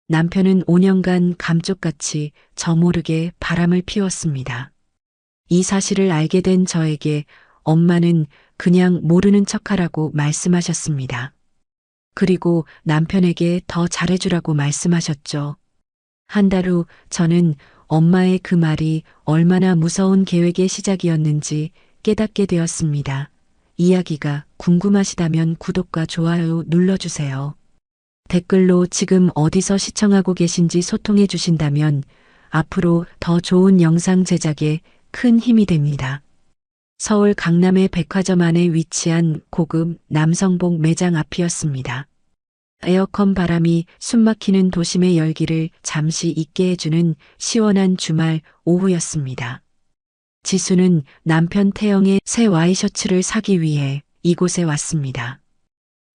남편은 5년간 감쪽같이 저 모르게 바람을 피웠습니다. 이 사실을 알게 된 저에게 엄마는 그냥 모르는 척하라고 말씀하셨습니다. 그리고 남편에게 더 잘해주라고 말씀하셨죠. 한 달 후 저는 엄마의 그 말이 얼마나 무서운 계획의 시작이었는지 깨닫게 되었습니다. 이야기가 궁금하시다면 구독과 좋아요 눌러주세요. 댓글로 지금 어디서 시청하고 계신지 소통해 주신다면 앞으로 더 좋은 영상 제작에 큰 힘이 됩니다. 서울 강남의 백화점 안에 위치한 고급 남성복 매장 앞이었습니다. 에어컨 바람이 숨막히는 도심의 열기를 잠시 잊게 해주는 시원한 주말 오후였습니다. 지수는 남편 태영의 새 와이셔츠를 사기 위해 이곳에 왔습니다.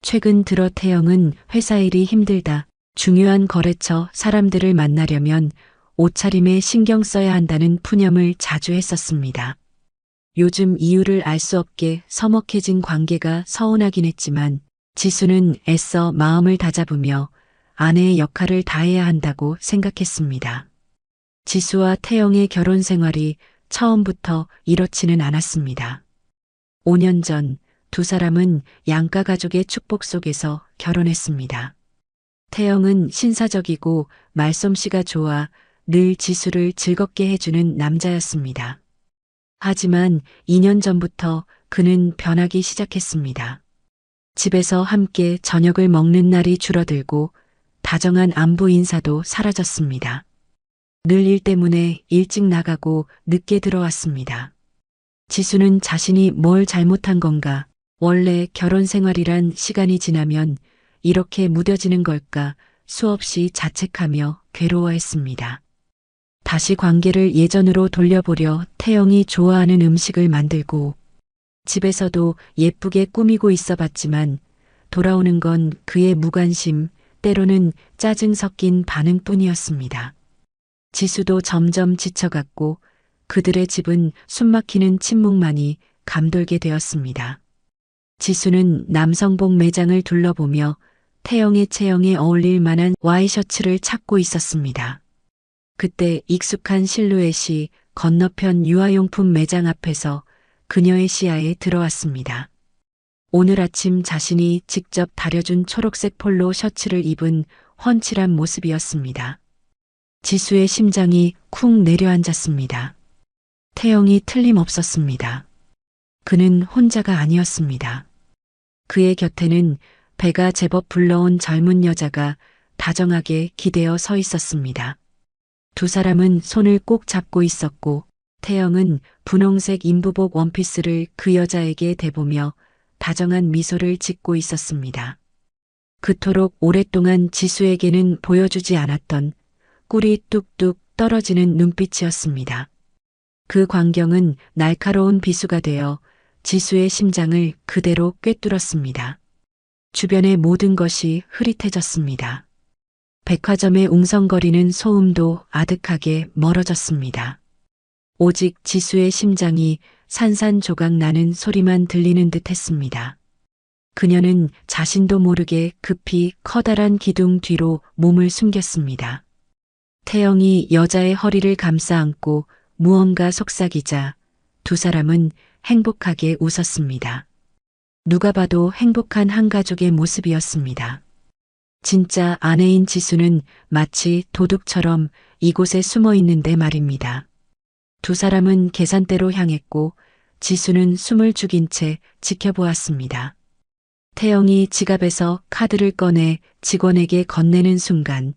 최근 들어 태영은 회사 일이 힘들다, 중요한 거래처 사람들을 만나려면 옷차림에 신경 써야 한다는 푸념을 자주 했었습니다. 요즘 이유를 알 수 없게 서먹해진 관계가 서운하긴 했지만 지수는 애써 마음을 다잡으며 아내의 역할을 다해야 한다고 생각했습니다. 지수와 태영의 결혼 생활이 처음부터 이렇지는 않았습니다. 5년 전 두 사람은 양가 가족의 축복 속에서 결혼했습니다. 태영은 신사적이고 말솜씨가 좋아 늘 지수를 즐겁게 해주는 남자였습니다. 하지만 2년 전부터 그는 변하기 시작했습니다. 집에서 함께 저녁을 먹는 날이 줄어들고 다정한 안부 인사도 사라졌습니다. 늘 일 때문에 일찍 나가고 늦게 들어왔습니다. 지수는 자신이 뭘 잘못한 건가, 원래 결혼 생활이란 시간이 지나면 이렇게 무뎌지는 걸까 수없이 자책하며 괴로워했습니다. 다시 관계를 예전으로 돌려보려 태영이 좋아하는 음식을 만들고 집에서도 예쁘게 꾸미고 있어 봤지만 돌아오는 건 그의 무관심, 때로는 짜증 섞인 반응뿐이었습니다. 지수도 점점 지쳐갔고 그들의 집은 숨막히는 침묵만이 감돌게 되었습니다. 지수는 남성복 매장을 둘러보며 태영의 체형에 어울릴 만한 와이셔츠를 찾고 있었습니다. 그때 익숙한 실루엣이 건너편 유아용품 매장 앞에서 그녀의 시야에 들어왔습니다. 오늘 아침 자신이 직접 다려준 초록색 폴로 셔츠를 입은 훤칠한 모습이었습니다. 지수의 심장이 쿵 내려앉았습니다. 태영이 틀림없었습니다. 그는 혼자가 아니었습니다. 그의 곁에는 배가 제법 불러온 젊은 여자가 다정하게 기대어 서 있었습니다. 두 사람은 손을 꼭 잡고 있었고 태영은 분홍색 인부복 원피스를 그 여자에게 대보며 다정한 미소를 짓고 있었습니다. 그토록 오랫동안 지수에게는 보여주지 않았던 꿀이 뚝뚝 떨어지는 눈빛이었습니다. 그 광경은 날카로운 비수가 되어 지수의 심장을 그대로 꿰뚫었습니다. 주변의 모든 것이 흐릿해졌습니다. 백화점의 웅성거리는 소음도 아득하게 멀어졌습니다. 오직 지수의 심장이 산산조각 나는 소리만 들리는 듯 했습니다. 그녀는 자신도 모르게 급히 커다란 기둥 뒤로 몸을 숨겼습니다. 태영이 여자의 허리를 감싸 안고 무언가 속삭이자 두 사람은 행복하게 웃었습니다. 누가 봐도 행복한 한 가족의 모습이었습니다. 진짜 아내인 지수는 마치 도둑처럼 이곳에 숨어 있는데 말입니다. 두 사람은 계산대로 향했고 지수는 숨을 죽인 채 지켜보았습니다. 태영이 지갑에서 카드를 꺼내 직원에게 건네는 순간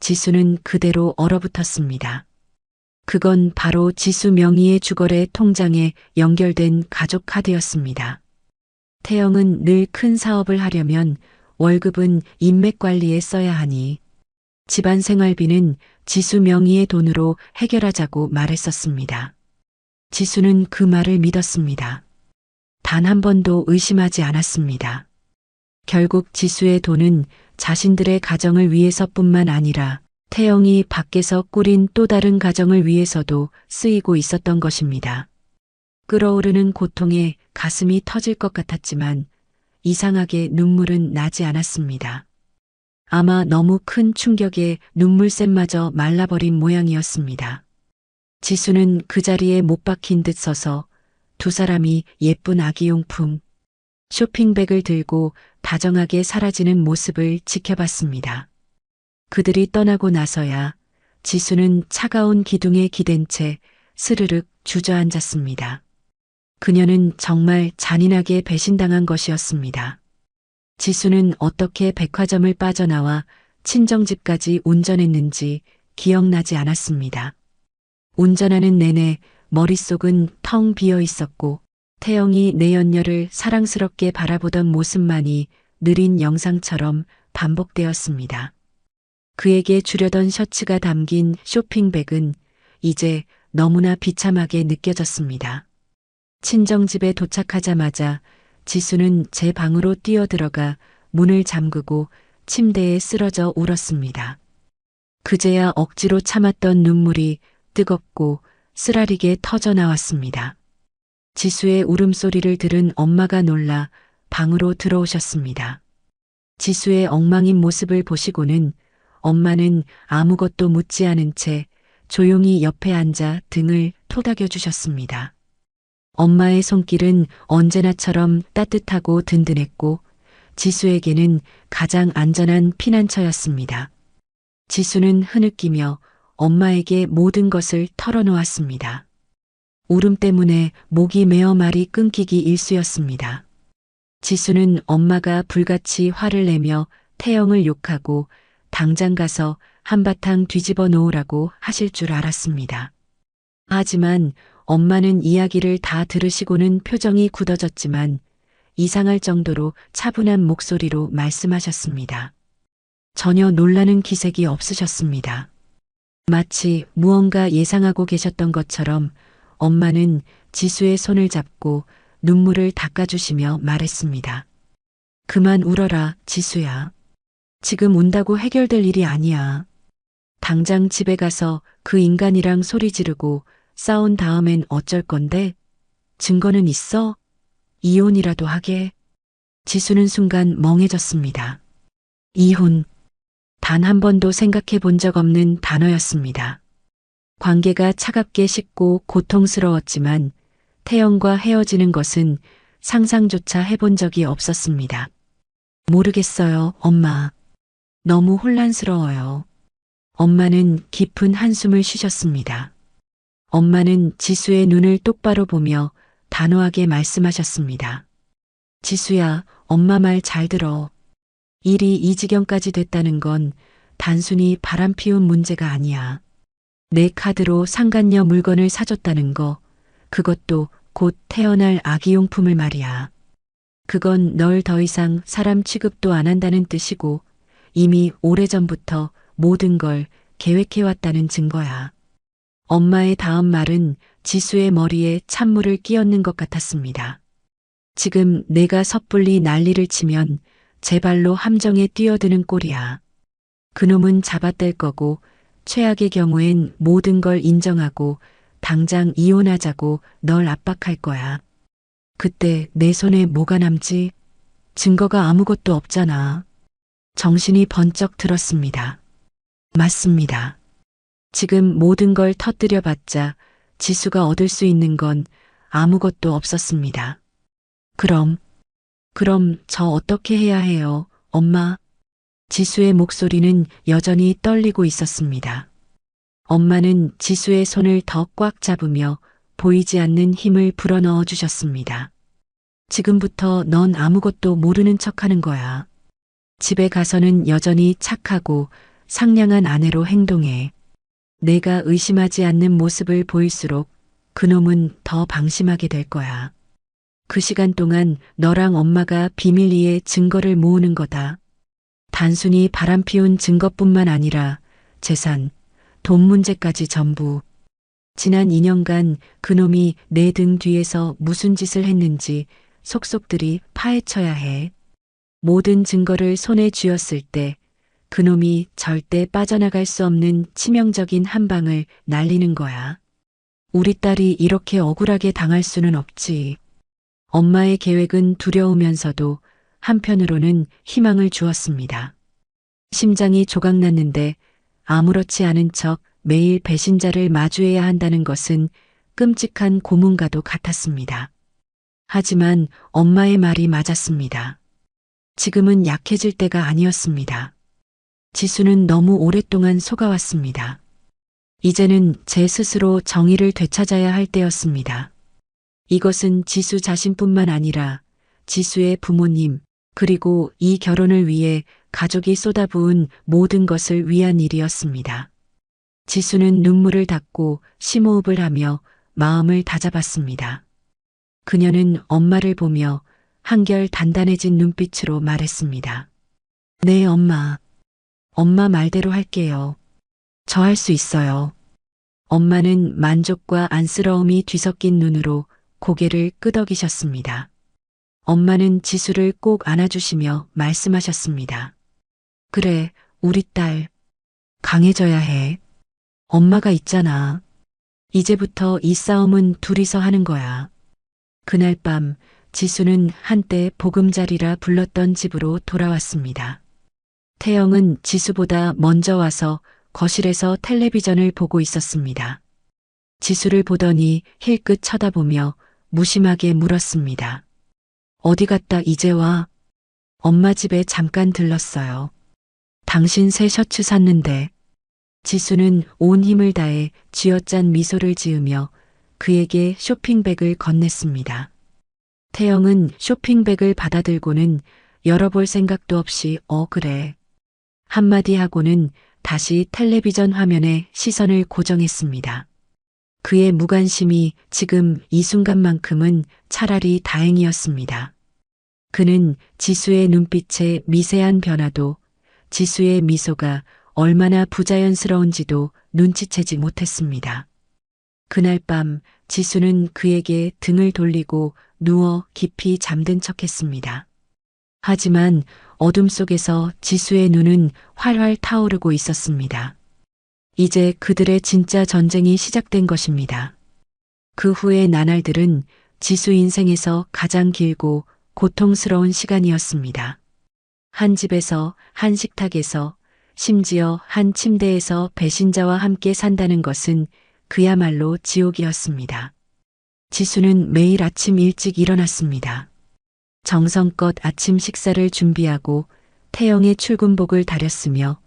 지수는 그대로 얼어붙었습니다. 그건 바로 지수 명의의 주거래 통장에 연결된 가족 카드였습니다. 태영은 늘 큰 사업을 하려면 월급은 인맥 관리에 써야 하니 집안 생활비는 지수 명의의 돈으로 해결하자고 말했었습니다. 지수는 그 말을 믿었습니다. 단 한 번도 의심하지 않았습니다. 결국 지수의 돈은 자신들의 가정을 위해서뿐만 아니라 태영이 밖에서 꾸린 또 다른 가정을 위해서도 쓰이고 있었던 것입니다. 끓어오르는 고통에 가슴이 터질 것 같았지만 이상하게 눈물은 나지 않았습니다. 아마 너무 큰 충격에 눈물샘마저 말라버린 모양이었습니다. 지수는 그 자리에 못 박힌 듯 서서 두 사람이 예쁜 아기용품, 쇼핑백을 들고 다정하게 사라지는 모습을 지켜봤습니다. 그들이 떠나고 나서야 지수는 차가운 기둥에 기댄 채 스르륵 주저앉았습니다. 그녀는 정말 잔인하게 배신당한 것이었습니다. 지수는 어떻게 백화점을 빠져나와 친정집까지 운전했는지 기억나지 않았습니다. 운전하는 내내 머릿속은 텅 비어 있었고 태영이 내연녀를 사랑스럽게 바라보던 모습만이 느린 영상처럼 반복되었습니다. 그에게 주려던 셔츠가 담긴 쇼핑백은 이제 너무나 비참하게 느껴졌습니다. 친정집에 도착하자마자 지수는 제 방으로 뛰어들어가 문을 잠그고 침대에 쓰러져 울었습니다. 그제야 억지로 참았던 눈물이 뜨겁고 쓰라리게 터져 나왔습니다. 지수의 울음소리를 들은 엄마가 놀라 방으로 들어오셨습니다. 지수의 엉망인 모습을 보시고는 엄마는 아무것도 묻지 않은 채 조용히 옆에 앉아 등을 토닥여 주셨습니다. 엄마의 손길은 언제나처럼 따뜻하고 든든했고 지수에게는 가장 안전한 피난처였습니다. 지수는 흐느끼며 엄마에게 모든 것을 털어놓았습니다. 울음 때문에 목이 메어 말이 끊기기 일쑤였습니다. 지수는 엄마가 불같이 화를 내며 태영을 욕하고 당장 가서 한바탕 뒤집어 놓으라고 하실 줄 알았습니다. 하지만 엄마는 이야기를 다 들으시고는 표정이 굳어졌지만 이상할 정도로 차분한 목소리로 말씀하셨습니다. 전혀 놀라는 기색이 없으셨습니다. 마치 무언가 예상하고 계셨던 것처럼 엄마는 지수의 손을 잡고 눈물을 닦아주시며 말했습니다. 그만 울어라, 지수야. 지금 운다고 해결될 일이 아니야. 당장 집에 가서 그 인간이랑 소리 지르고 싸운 다음엔 어쩔 건데? 증거는 있어? 이혼이라도 하게. 지수는 순간 멍해졌습니다. 이혼. 단 한 번도 생각해 본 적 없는 단어였습니다. 관계가 차갑게 식고 고통스러웠지만 태영과 헤어지는 것은 상상조차 해본 적이 없었습니다. 모르겠어요, 엄마. 너무 혼란스러워요. 엄마는 깊은 한숨을 쉬셨습니다. 엄마는 지수의 눈을 똑바로 보며 단호하게 말씀하셨습니다. 지수야, 엄마 말 잘 들어. 일이 이 지경까지 됐다는 건 단순히 바람피운 문제가 아니야. 내 카드로 상간녀 물건을 사줬다는 거, 그것도 곧 태어날 아기용품을 말이야. 그건 널 더 이상 사람 취급도 안 한다는 뜻이고 이미 오래전부터 모든 걸 계획해왔다는 증거야. 엄마의 다음 말은 지수의 머리에 찬물을 끼얹는 것 같았습니다. 지금 내가 섣불리 난리를 치면 제 발로 함정에 뛰어드는 꼴이야. 그놈은 잡아뗄 거고 최악의 경우엔 모든 걸 인정하고 당장 이혼하자고 널 압박할 거야. 그때 내 손에 뭐가 남지? 증거가 아무것도 없잖아. 정신이 번쩍 들었습니다. 맞습니다. 지금 모든 걸 터뜨려봤자 지수가 얻을 수 있는 건 아무것도 없었습니다. 그럼 저 어떻게 해야 해요, 엄마? 지수의 목소리는 여전히 떨리고 있었습니다. 엄마는 지수의 손을 더 꽉 잡으며 보이지 않는 힘을 불어넣어 주셨습니다. 지금부터 넌 아무것도 모르는 척하는 거야. 집에 가서는 여전히 착하고 상냥한 아내로 행동해. 내가 의심하지 않는 모습을 보일수록 그놈은 더 방심하게 될 거야. 그 시간 동안 너랑 엄마가 비밀리에 증거를 모으는 거다. 단순히 바람피운 증거뿐만 아니라 재산, 돈 문제까지 전부. 지난 2년간 그놈이 내 등 뒤에서 무슨 짓을 했는지 속속들이 파헤쳐야 해. 모든 증거를 손에 쥐었을 때 그놈이 절대 빠져나갈 수 없는 치명적인 한 방을 날리는 거야. 우리 딸이 이렇게 억울하게 당할 수는 없지. 엄마의 계획은 두려우면서도 한편으로는 희망을 주었습니다. 심장이 조각났는데 아무렇지 않은 척 매일 배신자를 마주해야 한다는 것은 끔찍한 고문과도 같았습니다. 하지만 엄마의 말이 맞았습니다. 지금은 약해질 때가 아니었습니다. 지수는 너무 오랫동안 속아왔습니다. 이제는 제 스스로 정의를 되찾아야 할 때였습니다. 이것은 지수 자신뿐만 아니라 지수의 부모님, 그리고 이 결혼을 위해 가족이 쏟아부은 모든 것을 위한 일이었습니다. 지수는 눈물을 닦고 심호흡을 하며 마음을 다잡았습니다. 그녀는 엄마를 보며 한결 단단해진 눈빛으로 말했습니다. 네, 엄마. 엄마 말대로 할게요. 저 할 수 있어요. 엄마는 만족과 안쓰러움이 뒤섞인 눈으로 고개를 끄덕이셨습니다. 엄마는 지수를 꼭 안아주시며 말씀하셨습니다. 그래, 우리 딸. 강해져야 해. 엄마가 있잖아. 이제부터 이 싸움은 둘이서 하는 거야. 그날 밤 지수는 한때 보금자리라 불렀던 집으로 돌아왔습니다. 태영은 지수보다 먼저 와서 거실에서 텔레비전을 보고 있었습니다. 지수를 보더니 힐끗 쳐다보며 무심하게 물었습니다. 어디 갔다 이제 와? 엄마 집에 잠깐 들렀어요. 당신 새 셔츠 샀는데. 지수는 온 힘을 다해 쥐어짠 미소를 지으며 그에게 쇼핑백을 건넸습니다. 태영은 쇼핑백을 받아들고는 열어볼 생각도 없이 그래. 한마디 하고는 다시 텔레비전 화면에 시선을 고정했습니다. 그의 무관심이 지금 이 순간만큼은 차라리 다행이었습니다. 그는 지수의 눈빛의 미세한 변화도, 지수의 미소가 얼마나 부자연스러운지도 눈치채지 못했습니다. 그날 밤 지수는 그에게 등을 돌리고 누워 깊이 잠든 척했습니다. 하지만 어둠 속에서 지수의 눈은 활활 타오르고 있었습니다. 이제 그들의 진짜 전쟁이 시작된 것입니다. 그 후의 나날들은 지수 인생에서 가장 길고 고통스러운 시간이었습니다. 한 집에서, 한 식탁에서, 심지어 한 침대에서 배신자와 함께 산다는 것은 그야말로 지옥이었습니다. 지수는 매일 아침 일찍 일어났습니다. 정성껏 아침 식사를 준비하고 태영의 출근복을 다렸으며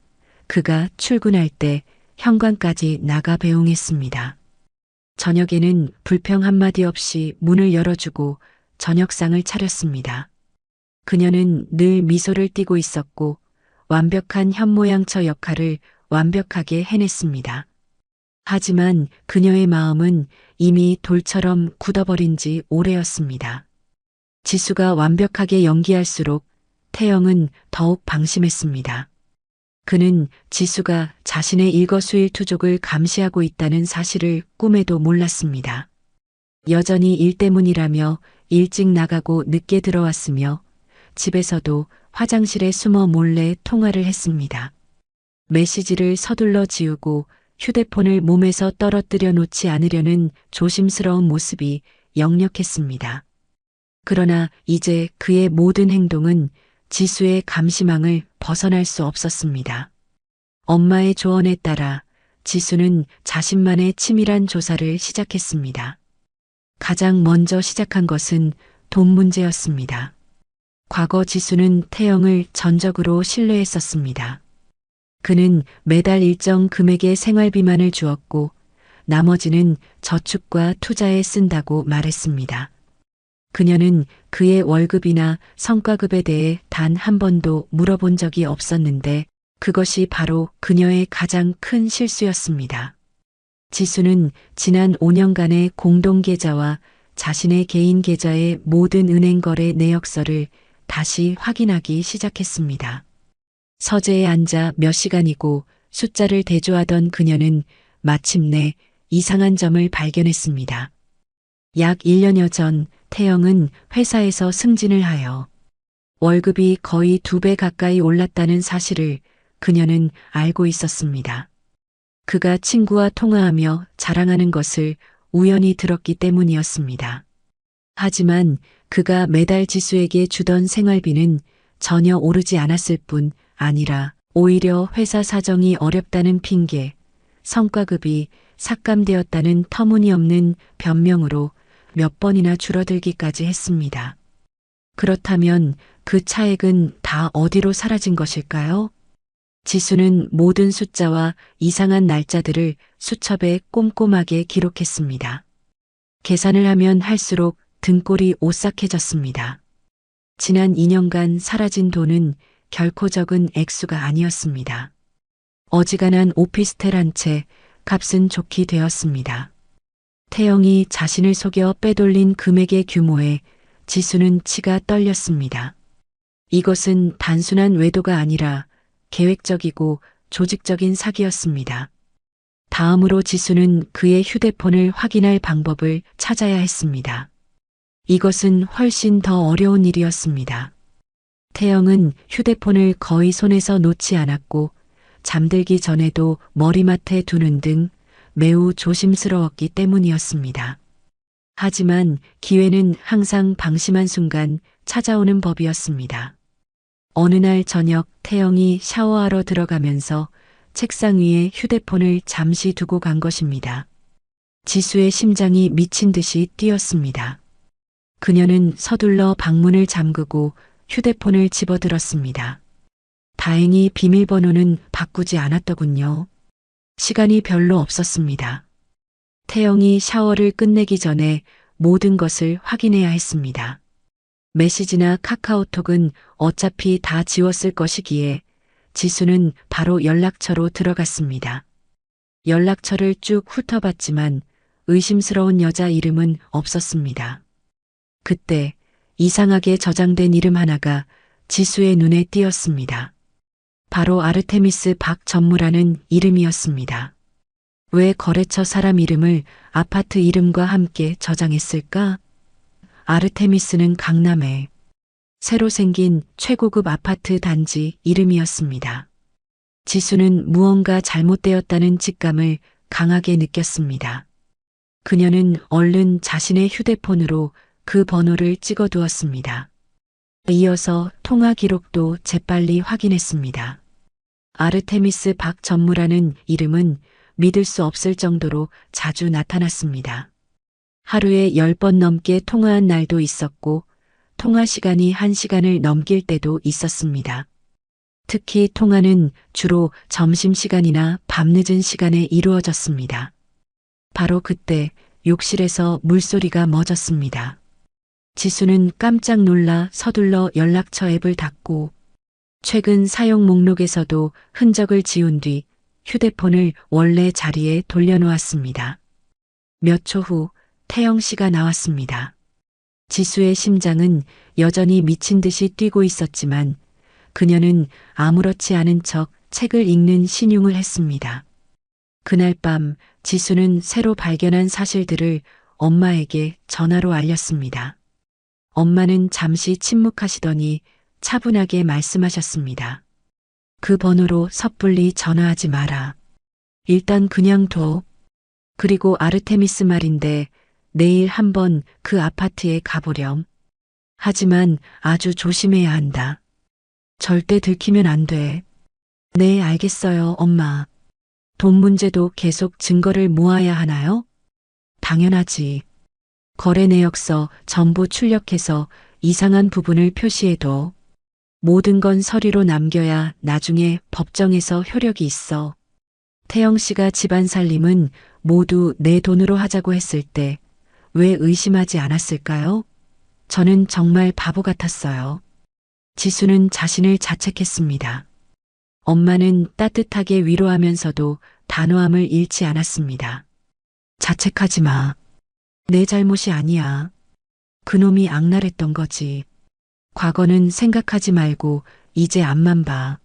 그가 출근할 때 현관까지 나가 배웅했습니다. 저녁에는 불평 한마디 없이 문을 열어주고 저녁상을 차렸습니다. 그녀는 늘 미소를 띠고 있었고 완벽한 현모양처 역할을 완벽하게 해냈습니다. 하지만 그녀의 마음은 이미 돌처럼 굳어버린 지 오래였습니다. 지수가 완벽하게 연기할수록 태영은 더욱 방심했습니다. 그는 지수가 자신의 일거수일투족을 감시하고 있다는 사실을 꿈에도 몰랐습니다. 여전히 일 때문이라며 일찍 나가고 늦게 들어왔으며 집에서도 화장실에 숨어 몰래 통화를 했습니다. 메시지를 서둘러 지우고 휴대폰을 몸에서 떨어뜨려 놓지 않으려는 조심스러운 모습이 역력했습니다. 그러나 이제 그의 모든 행동은 지수의 감시망을 벗어날 수 없었습니다. 엄마의 조언에 따라 지수는 자신만의 치밀한 조사를 시작했습니다. 가장 먼저 시작한 것은 돈 문제였습니다. 과거 지수는 태영을 전적으로 신뢰했었습니다. 그는 매달 일정 금액의 생활비만을 주었고 나머지는 저축과 투자에 쓴다고 말했습니다. 그녀는 그의 월급이나 성과급에 대해 단 한 번도 물어본 적이 없었는데 그것이 바로 그녀의 가장 큰 실수였습니다. 지수는 지난 5년간의 공동계좌와 자신의 개인 계좌의 모든 은행 거래 내역서를 다시 확인하기 시작했습니다. 서재에 앉아 몇 시간이고 숫자를 대조하던 그녀는 마침내 이상한 점을 발견했습니다. 약 1년여 전 태영은 회사에서 승진을 하여 월급이 거의 2배 가까이 올랐다는 사실을 그녀는 알고 있었습니다. 그가 친구와 통화하며 자랑하는 것을 우연히 들었기 때문이었습니다. 하지만 그가 매달 지수에게 주던 생활비는 전혀 오르지 않았을 뿐 아니라 오히려 회사 사정이 어렵다는 핑계, 성과급이 삭감되었다는 터무니없는 변명으로 몇 번이나 줄어들기까지 했습니다. 그렇다면 그 차액은 다 어디로 사라진 것일까요? 지수는 모든 숫자와 이상한 날짜들을 수첩에 꼼꼼하게 기록했습니다. 계산을 하면 할수록 등골이 오싹해졌습니다. 지난 2년간 사라진 돈은 결코 적은 액수가 아니었습니다. 어지간한 오피스텔 한 채 값은 좋게 되었습니다. 태영이 자신을 속여 빼돌린 금액의 규모에 지수는 치가 떨렸습니다. 이것은 단순한 외도가 아니라 계획적이고 조직적인 사기였습니다. 다음으로 지수는 그의 휴대폰을 확인할 방법을 찾아야 했습니다. 이것은 훨씬 더 어려운 일이었습니다. 태영은 휴대폰을 거의 손에서 놓지 않았고 잠들기 전에도 머리맡에 두는 등 매우 조심스러웠기 때문이었습니다. 하지만 기회는 항상 방심한 순간 찾아오는 법이었습니다. 어느 날 저녁 태영이 샤워하러 들어가면서 책상 위에 휴대폰을 잠시 두고 간 것입니다. 지수의 심장이 미친 듯이 뛰었습니다. 그녀는 서둘러 방문을 잠그고 휴대폰을 집어들었습니다. 다행히 비밀번호는 바꾸지 않았더군요. 시간이 별로 없었습니다. 태영이 샤워를 끝내기 전에 모든 것을 확인해야 했습니다. 메시지나 카카오톡은 어차피 다 지웠을 것이기에 지수는 바로 연락처로 들어갔습니다. 연락처를 쭉 훑어봤지만 의심스러운 여자 이름은 없었습니다. 그때 이상하게 저장된 이름 하나가 지수의 눈에 띄었습니다. 바로 아르테미스 박전무라는 이름이었습니다. 왜 거래처 사람 이름을 아파트 이름과 함께 저장했을까? 아르테미스는 강남에 새로 생긴 최고급 아파트 단지 이름이었습니다. 지수는 무언가 잘못되었다는 직감을 강하게 느꼈습니다. 그녀는 얼른 자신의 휴대폰으로 그 번호를 찍어두었습니다. 이어서 통화 기록도 재빨리 확인했습니다. 아르테미스 박전무라는 이름은 믿을 수 없을 정도로 자주 나타났습니다. 하루에 10번 넘게 통화한 날도 있었고 통화 시간이 1시간을 넘길 때도 있었습니다. 특히 통화는 주로 점심시간이나 밤늦은 시간에 이루어졌습니다. 바로 그때 욕실에서 물소리가 멎었습니다. 지수는 깜짝 놀라 서둘러 연락처 앱을 닫고 최근 사용 목록에서도 흔적을 지운 뒤 휴대폰을 원래 자리에 돌려놓았습니다. 몇 초 후 태영 씨가 나왔습니다. 지수의 심장은 여전히 미친 듯이 뛰고 있었지만 그녀는 아무렇지 않은 척 책을 읽는 신용을 했습니다. 그날 밤 지수는 새로 발견한 사실들을 엄마에게 전화로 알렸습니다. 엄마는 잠시 침묵하시더니 차분하게 말씀하셨습니다. 그 번호로 섣불리 전화하지 마라. 일단 그냥 둬. 그리고 아르테미스 말인데 내일 한번 그 아파트에 가보렴. 하지만 아주 조심해야 한다. 절대 들키면 안 돼. 네, 알겠어요, 엄마. 돈 문제도 계속 증거를 모아야 하나요? 당연하지. 거래 내역서 전부 출력해서 이상한 부분을 표시해둬. 모든 건 서류로 남겨야 나중에 법정에서 효력이 있어. 태영 씨가 집안 살림은 모두 내 돈으로 하자고 했을 때 왜 의심하지 않았을까요? 저는 정말 바보 같았어요. 지수는 자신을 자책했습니다. 엄마는 따뜻하게 위로하면서도 단호함을 잃지 않았습니다. 자책하지 마. 내 잘못이 아니야. 그놈이 악랄했던 거지. 과거는 생각하지 말고 이제 앞만 봐.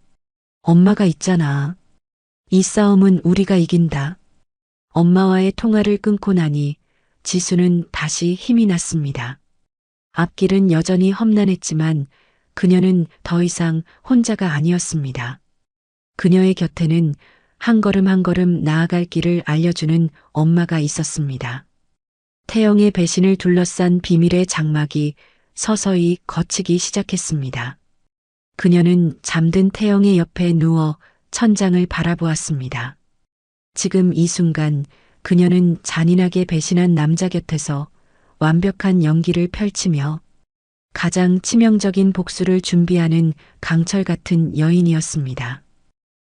엄마가 있잖아. 이 싸움은 우리가 이긴다. 엄마와의 통화를 끊고 나니 지수는 다시 힘이 났습니다. 앞길은 여전히 험난했지만 그녀는 더 이상 혼자가 아니었습니다. 그녀의 곁에는 한 걸음 한 걸음 나아갈 길을 알려주는 엄마가 있었습니다. 태영의 배신을 둘러싼 비밀의 장막이 서서히 걷히기 시작했습니다. 그녀는 잠든 태영의 옆에 누워 천장을 바라보았습니다. 지금 이 순간 그녀는 잔인하게 배신한 남자 곁에서 완벽한 연기를 펼치며 가장 치명적인 복수를 준비하는 강철 같은 여인이었습니다.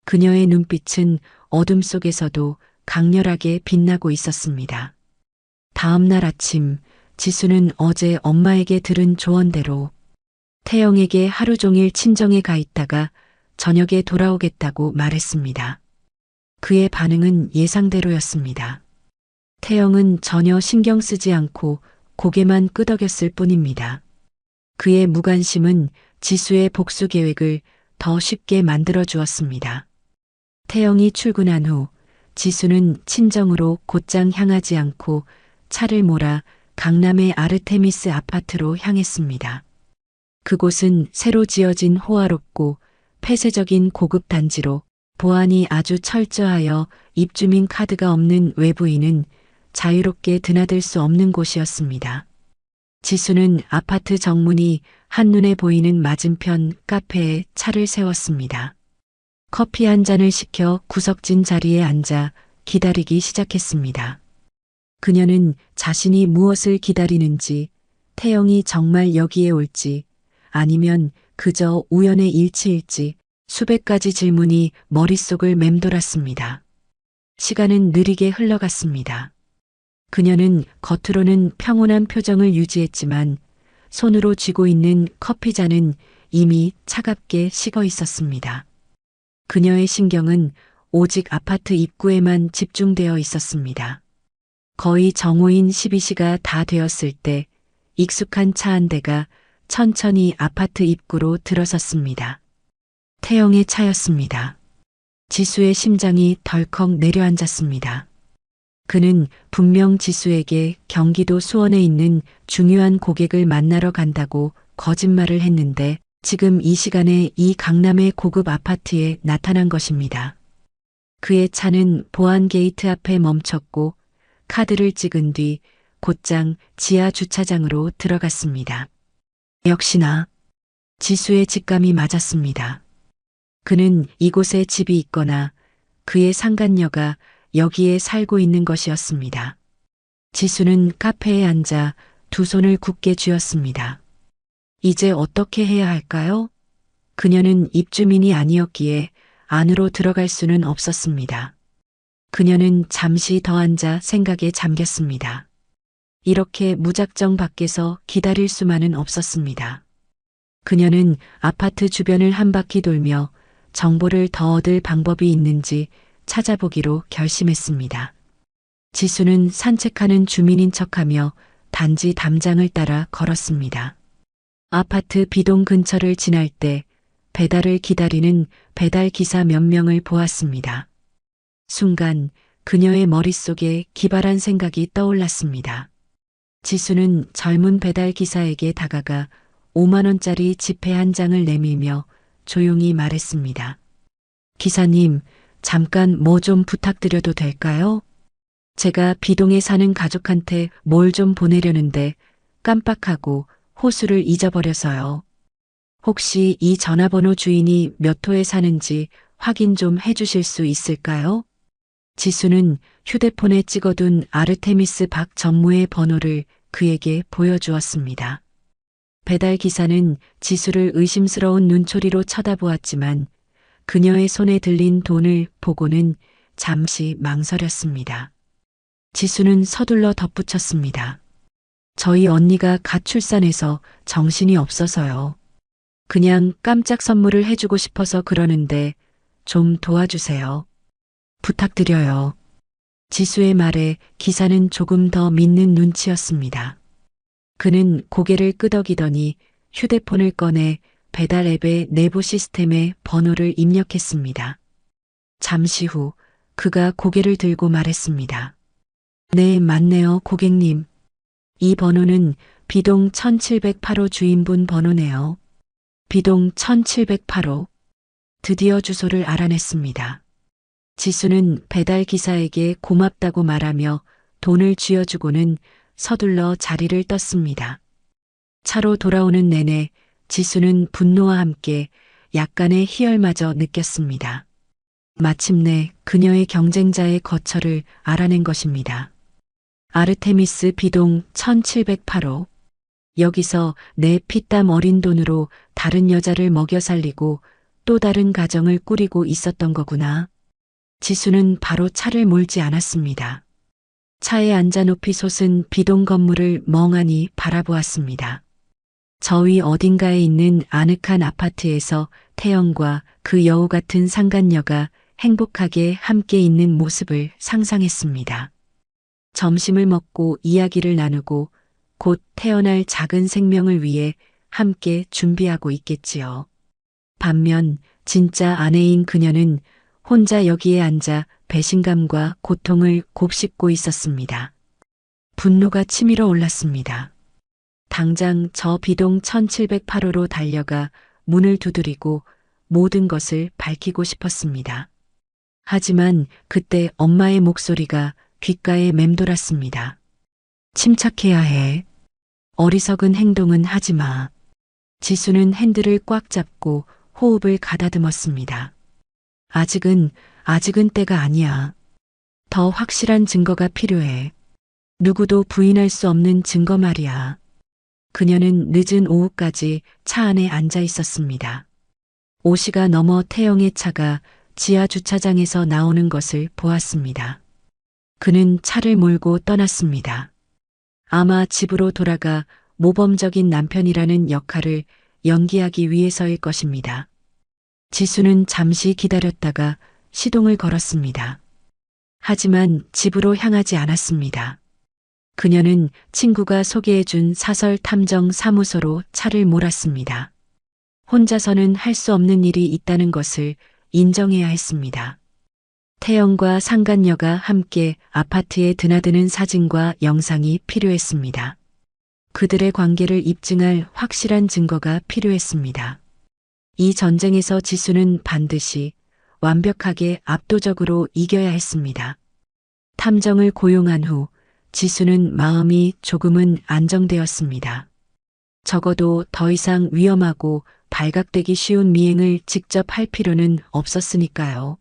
그녀의 눈빛은 어둠 속에서도 강렬하게 빛나고 있었습니다. 다음 날 아침, 지수는 어제 엄마에게 들은 조언대로 태영에게 하루 종일 친정에 가 있다가 저녁에 돌아오겠다고 말했습니다. 그의 반응은 예상대로였습니다. 태영은 전혀 신경 쓰지 않고 고개만 끄덕였을 뿐입니다. 그의 무관심은 지수의 복수 계획을 더 쉽게 만들어 주었습니다. 태영이 출근한 후 지수는 친정으로 곧장 향하지 않고 차를 몰아 강남의 아르테미스 아파트로 향했습니다. 그곳은 새로 지어진 호화롭고 폐쇄적인 고급 단지로 보안이 아주 철저하여 입주민 카드가 없는 외부인은 자유롭게 드나들 수 없는 곳이었습니다. 지수는 아파트 정문이 한눈에 보이는 맞은편 카페에 차를 세웠습니다. 커피 한 잔을 시켜 구석진 자리에 앉아 기다리기 시작했습니다. 그녀는 자신이 무엇을 기다리는지, 태영이 정말 여기에 올지, 아니면 그저 우연의 일치일지 수백 가지 질문이 머릿속을 맴돌았습니다. 시간은 느리게 흘러갔습니다. 그녀는 겉으로는 평온한 표정을 유지했지만 손으로 쥐고 있는 커피잔은 이미 차갑게 식어 있었습니다. 그녀의 신경은 오직 아파트 입구에만 집중되어 있었습니다. 거의 정오인 12시가 다 되었을 때 익숙한 차 한 대가 천천히 아파트 입구로 들어섰습니다. 태영의 차였습니다. 지수의 심장이 덜컥 내려앉았습니다. 그는 분명 지수에게 경기도 수원에 있는 중요한 고객을 만나러 간다고 거짓말을 했는데 지금 이 시간에 이 강남의 고급 아파트에 나타난 것입니다. 그의 차는 보안 게이트 앞에 멈췄고 카드를 찍은 뒤 곧장 지하 주차장으로 들어갔습니다. 역시나 지수의 직감이 맞았습니다. 그는 이곳에 집이 있거나 그의 상간녀가 여기에 살고 있는 것이었습니다. 지수는 카페에 앉아 두 손을 굳게 쥐었습니다. 이제 어떻게 해야 할까요? 그녀는 입주민이 아니었기에 안으로 들어갈 수는 없었습니다. 그녀는 잠시 더 앉아 생각에 잠겼습니다. 이렇게 무작정 밖에서 기다릴 수만은 없었습니다. 그녀는 아파트 주변을 한 바퀴 돌며 정보를 더 얻을 방법이 있는지 찾아보기로 결심했습니다. 지수는 산책하는 주민인 척하며 단지 담장을 따라 걸었습니다. 아파트 B동 근처를 지날 때 배달을 기다리는 배달 기사 몇 명을 보았습니다. 순간 그녀의 머릿속에 기발한 생각이 떠올랐습니다. 지수는 젊은 배달 기사에게 다가가 5만 원짜리 지폐 한 장을 내밀며 조용히 말했습니다. 기사님, 잠깐 뭐 좀 부탁드려도 될까요? 제가 B동에 사는 가족한테 뭘 좀 보내려는데 깜빡하고 호수를 잊어버려서요. 혹시 이 전화번호 주인이 몇 호에 사는지 확인 좀 해주실 수 있을까요? 지수는 휴대폰에 찍어둔 아르테미스 박 전무의 번호를 그에게 보여주었습니다. 배달 기사는 지수를 의심스러운 눈초리로 쳐다보았지만 그녀의 손에 들린 돈을 보고는 잠시 망설였습니다. 지수는 서둘러 덧붙였습니다. 저희 언니가 갓 출산해서 정신이 없어서요. 그냥 깜짝 선물을 해주고 싶어서 그러는데 좀 도와주세요. 부탁드려요. 지수의 말에 기사는 조금 더 믿는 눈치였습니다. 그는 고개를 끄덕이더니 휴대폰을 꺼내 배달 앱의 내부 시스템에 번호를 입력했습니다. 잠시 후 그가 고개를 들고 말했습니다. 네, 맞네요, 고객님. 이 번호는 B동 1708호 주인분 번호네요. B동 1708호. 드디어 주소를 알아냈습니다. 지수는 배달 기사에게 고맙다고 말하며 돈을 쥐어주고는 서둘러 자리를 떴습니다. 차로 돌아오는 내내 지수는 분노와 함께 약간의 희열마저 느꼈습니다. 마침내 그녀의 경쟁자의 거처를 알아낸 것입니다. 아르테미스 비동 1708호. 여기서 내 피땀 어린 돈으로 다른 여자를 먹여 살리고 또 다른 가정을 꾸리고 있었던 거구나. 지수는 바로 차를 몰지 않았습니다. 차에 앉아 높이 솟은 비동 건물을 멍하니 바라보았습니다. 저 위 어딘가에 있는 아늑한 아파트에서 태영과 그 여우 같은 상간녀가 행복하게 함께 있는 모습을 상상했습니다. 점심을 먹고 이야기를 나누고 곧 태어날 작은 생명을 위해 함께 준비하고 있겠지요. 반면 진짜 아내인 그녀는 혼자 여기에 앉아 배신감과 고통을 곱씹고 있었습니다. 분노가 치밀어 올랐습니다. 당장 저 비동 1708호로 달려가 문을 두드리고 모든 것을 밝히고 싶었습니다. 하지만 그때 엄마의 목소리가 귓가에 맴돌았습니다. 침착해야 해. 어리석은 행동은 하지 마. 지수는 핸들을 꽉 잡고 호흡을 가다듬었습니다. 아직은 때가 아니야. 더 확실한 증거가 필요해. 누구도 부인할 수 없는 증거 말이야. 그녀는 늦은 오후까지 차 안에 앉아 있었습니다. 5시가 넘어 태영의 차가 지하 주차장에서 나오는 것을 보았습니다. 그는 차를 몰고 떠났습니다. 아마 집으로 돌아가 모범적인 남편이라는 역할을 연기하기 위해서일 것입니다. 지수는 잠시 기다렸다가 시동을 걸었습니다. 하지만 집으로 향하지 않았습니다. 그녀는 친구가 소개해준 사설 탐정 사무소로 차를 몰았습니다. 혼자서는 할 수 없는 일이 있다는 것을 인정해야 했습니다. 태영과 상간녀가 함께 아파트에 드나드는 사진과 영상이 필요했습니다. 그들의 관계를 입증할 확실한 증거가 필요했습니다. 이 전쟁에서 지수는 반드시 완벽하게 압도적으로 이겨야 했습니다. 탐정을 고용한 후 지수는 마음이 조금은 안정되었습니다. 적어도 더 이상 위험하고 발각되기 쉬운 미행을 직접 할 필요는 없었으니까요.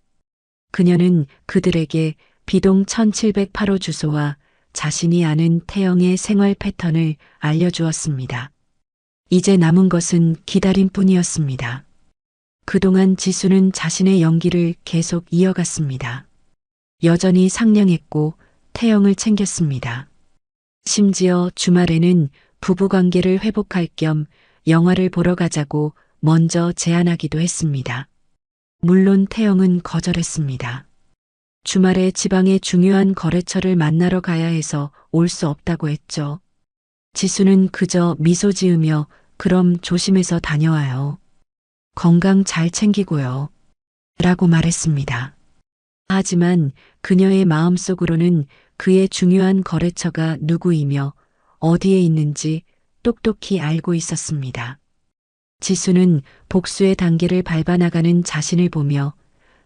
그녀는 그들에게 비동 1708호 주소와 자신이 아는 태영의 생활 패턴을 알려주었습니다. 이제 남은 것은 기다림뿐이었습니다. 그동안 지수는 자신의 연기를 계속 이어갔습니다. 여전히 상냥했고 태영을 챙겼습니다. 심지어 주말에는 부부관계를 회복할 겸 영화를 보러 가자고 먼저 제안하기도 했습니다. 물론 태영은 거절했습니다. 주말에 지방의 중요한 거래처를 만나러 가야 해서 올 수 없다고 했죠. 지수는 그저 미소 지으며 그럼 조심해서 다녀와요. 건강 잘 챙기고요. 라고 말했습니다. 하지만 그녀의 마음속으로는 그의 중요한 거래처가 누구이며 어디에 있는지 똑똑히 알고 있었습니다. 지수는 복수의 단계를 밟아나가는 자신을 보며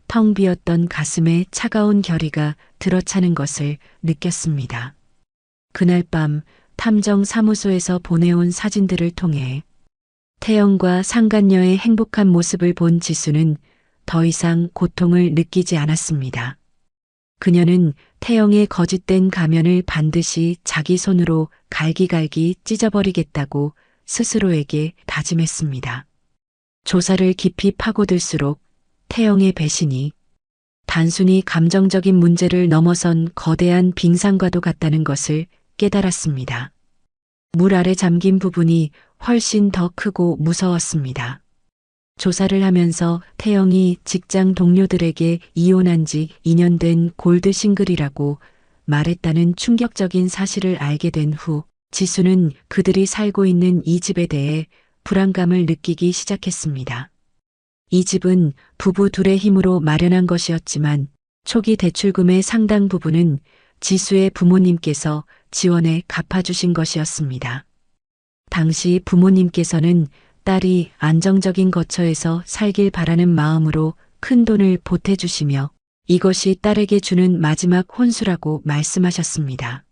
텅 비었던 가슴에 차가운 결의가 들어차는 것을 느꼈습니다. 그날 밤 탐정 사무소에서 보내온 사진들을 통해 태영과 상간녀의 행복한 모습을 본 지수는 더 이상 고통을 느끼지 않았습니다. 그녀는 태영의 거짓된 가면을 반드시 자기 손으로 갈기갈기 찢어버리겠다고 스스로에게 다짐했습니다. 조사를 깊이 파고들수록 태영의 배신이 단순히 감정적인 문제를 넘어선 거대한 빙산과도 같다는 것을 깨달았습니다. 물 아래 잠긴 부분이 훨씬 더 크고 무서웠습니다. 조사를 하면서 태영이 직장 동료들에게 이혼한 지 2년 된 골드 싱글이라고 말했다는 충격적인 사실을 알게 된 후 지수는 그들이 살고 있는 이 집에 대해 불안감을 느끼기 시작했습니다. 이 집은 부부 둘의 힘으로 마련한 것이었지만 초기 대출금의 상당 부분은 지수의 부모님께서 지원해 갚아주신 것이었습니다. 당시 부모님께서는 딸이 안정적인 거처에서 살길 바라는 마음으로 큰 돈을 보태주시며 이것이 딸에게 주는 마지막 혼수라고 말씀하셨습니다.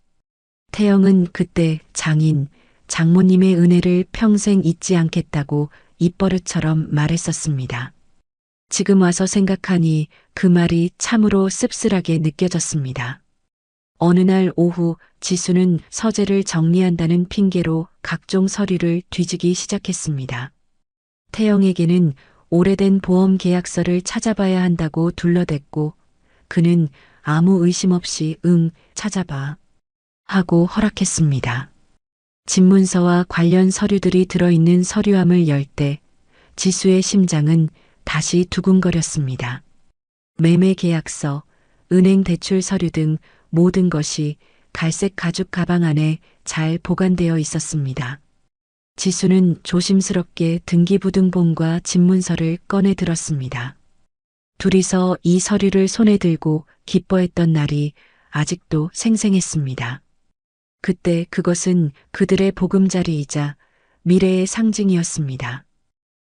태영은 그때 장모님의 은혜를 평생 잊지 않겠다고 입버릇처럼 말했었습니다. 지금 와서 생각하니 그 말이 참으로 씁쓸하게 느껴졌습니다. 어느 날 오후 지수는 서재를 정리한다는 핑계로 각종 서류를 뒤지기 시작했습니다. 태영에게는 오래된 보험 계약서를 찾아봐야 한다고 둘러댔고 그는 아무 의심 없이 찾아봐 하고 허락했습니다. 집문서와 관련 서류들이 들어있는 서류함을 열 때 지수의 심장은 다시 두근거렸습니다. 매매 계약서, 은행 대출 서류 등 모든 것이 갈색 가죽 가방 안에 잘 보관되어 있었습니다. 지수는 조심스럽게 등기부등본과 집문서를 꺼내 들었습니다. 둘이서 이 서류를 손에 들고 기뻐했던 날이 아직도 생생했습니다. 그때 그것은 그들의 보금자리이자 미래의 상징이었습니다.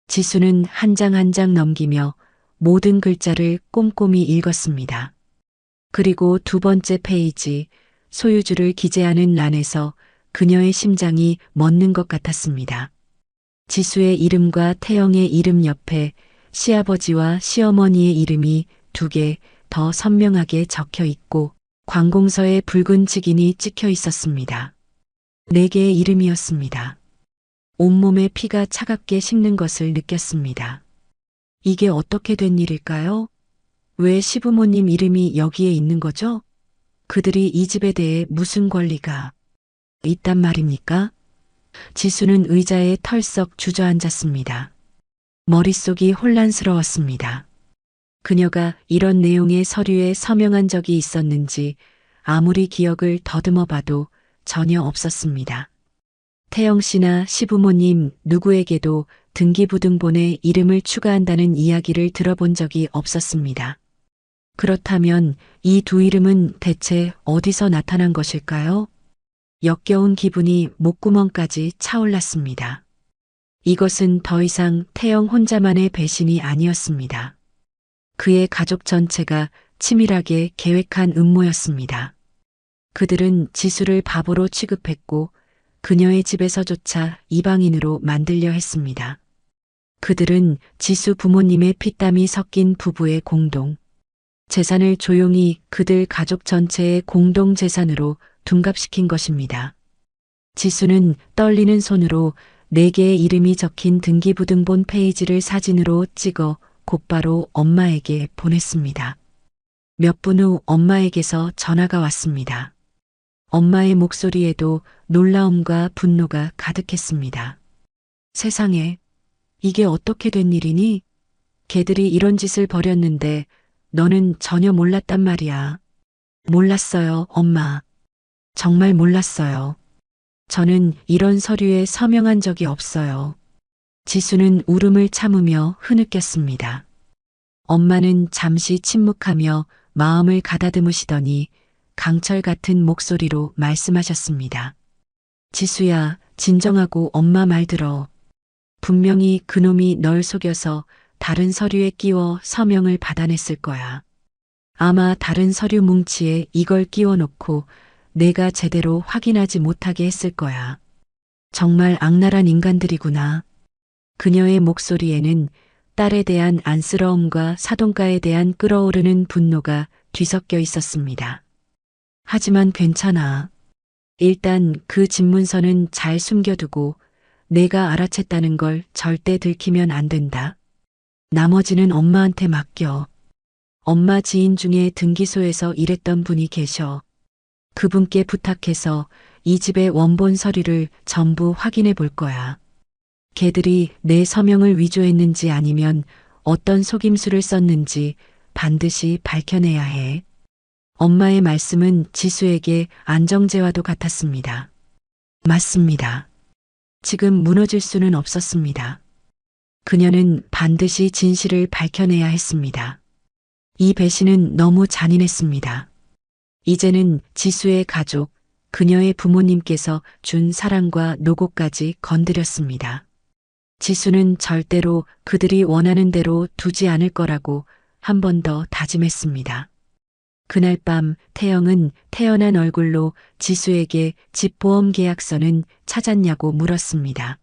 지수는 한 장 한 장 넘기며 모든 글자를 꼼꼼히 읽었습니다. 그리고 두 번째 페이지, 소유주를 기재하는 란에서 그녀의 심장이 멎는 것 같았습니다. 지수의 이름과 태영의 이름 옆에 시아버지와 시어머니의 이름이 두 개 더 선명하게 적혀 있고 관공서에 붉은 직인이 찍혀 있었습니다. 네 개의 이름이었습니다. 온몸에 피가 차갑게 식는 것을 느꼈습니다. 이게 어떻게 된 일일까요? 왜 시부모님 이름이 여기에 있는 거죠? 그들이 이 집에 대해 무슨 권리가 있단 말입니까? 지수는 의자에 털썩 주저앉았습니다. 머릿속이 혼란스러웠습니다. 그녀가 이런 내용의 서류에 서명한 적이 있었는지 아무리 기억을 더듬어 봐도 전혀 없었습니다. 태영 씨나 시부모님 누구에게도 등기부등본에 이름을 추가한다는 이야기를 들어본 적이 없었습니다. 그렇다면 이 두 이름은 대체 어디서 나타난 것일까요? 역겨운 기분이 목구멍까지 차올랐습니다. 이것은 더 이상 태영 혼자만의 배신이 아니었습니다. 그의 가족 전체가 치밀하게 계획한 음모였습니다. 그들은 지수를 바보로 취급했고 그녀의 집에서조차 이방인으로 만들려 했습니다. 그들은 지수 부모님의 피땀이 섞인 부부의 공동 재산을 조용히 그들 가족 전체의 공동 재산으로 둔갑시킨 것입니다. 지수는 떨리는 손으로 네 개의 이름이 적힌 등기부등본 페이지를 사진으로 찍어 곧바로 엄마에게 보냈습니다. 몇 분 후 엄마에게서 전화가 왔습니다. 엄마의 목소리에도 놀라움과 분노가 가득했습니다. 세상에, 이게 어떻게 된 일이니? 걔들이 이런 짓을 벌였는데 너는 전혀 몰랐단 말이야. 몰랐어요, 엄마. 정말 몰랐어요. 저는 이런 서류에 서명한 적이 없어요. 지수는 울음을 참으며 흐느꼈습니다. 엄마는 잠시 침묵하며 마음을 가다듬으시더니 강철 같은 목소리로 말씀하셨습니다. 지수야, 진정하고 엄마 말 들어. 분명히 그놈이 널 속여서 다른 서류에 끼워 서명을 받아냈을 거야. 아마 다른 서류 뭉치에 이걸 끼워 놓고 내가 제대로 확인하지 못하게 했을 거야. 정말 악랄한 인간들이구나. 그녀의 목소리에는 딸에 대한 안쓰러움과 사돈가에 대한 끓어오르는 분노가 뒤섞여 있었습니다. 하지만 괜찮아. 일단 그 집문서는 잘 숨겨두고 내가 알아챘다는 걸 절대 들키면 안 된다. 나머지는 엄마한테 맡겨. 엄마 지인 중에 등기소에서 일했던 분이 계셔. 그분께 부탁해서 이 집의 원본 서류를 전부 확인해 볼 거야. 걔들이 내 서명을 위조했는지 아니면 어떤 속임수를 썼는지 반드시 밝혀내야 해. 엄마의 말씀은 지수에게 안정제와도 같았습니다. 맞습니다. 지금 무너질 수는 없었습니다. 그녀는 반드시 진실을 밝혀내야 했습니다. 이 배신은 너무 잔인했습니다. 이제는 지수의 가족, 그녀의 부모님께서 준 사랑과 노고까지 건드렸습니다. 지수는 절대로 그들이 원하는 대로 두지 않을 거라고 한 번 더 다짐했습니다. 그날 밤 태영은 태연한 얼굴로 지수에게 집 보험 계약서는 찾았냐고 물었습니다.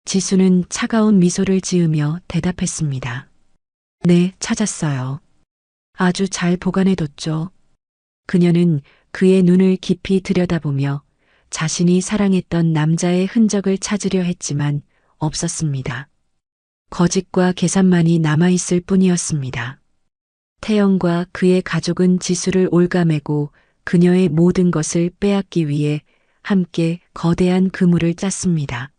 지수는 차가운 미소를 지으며 대답했습니다. 네, 찾았어요. 아주 잘 보관해뒀죠. 그녀는 그의 눈을 깊이 들여다보며 자신이 사랑했던 남자의 흔적을 찾으려 했지만 없었습니다. 거짓과 계산만이 남아있을 뿐이었습니다. 태영과 그의 가족은 지수를 올가매고 그녀의 모든 것을 빼앗기 위해 함께 거대한 그물을 짰습니다.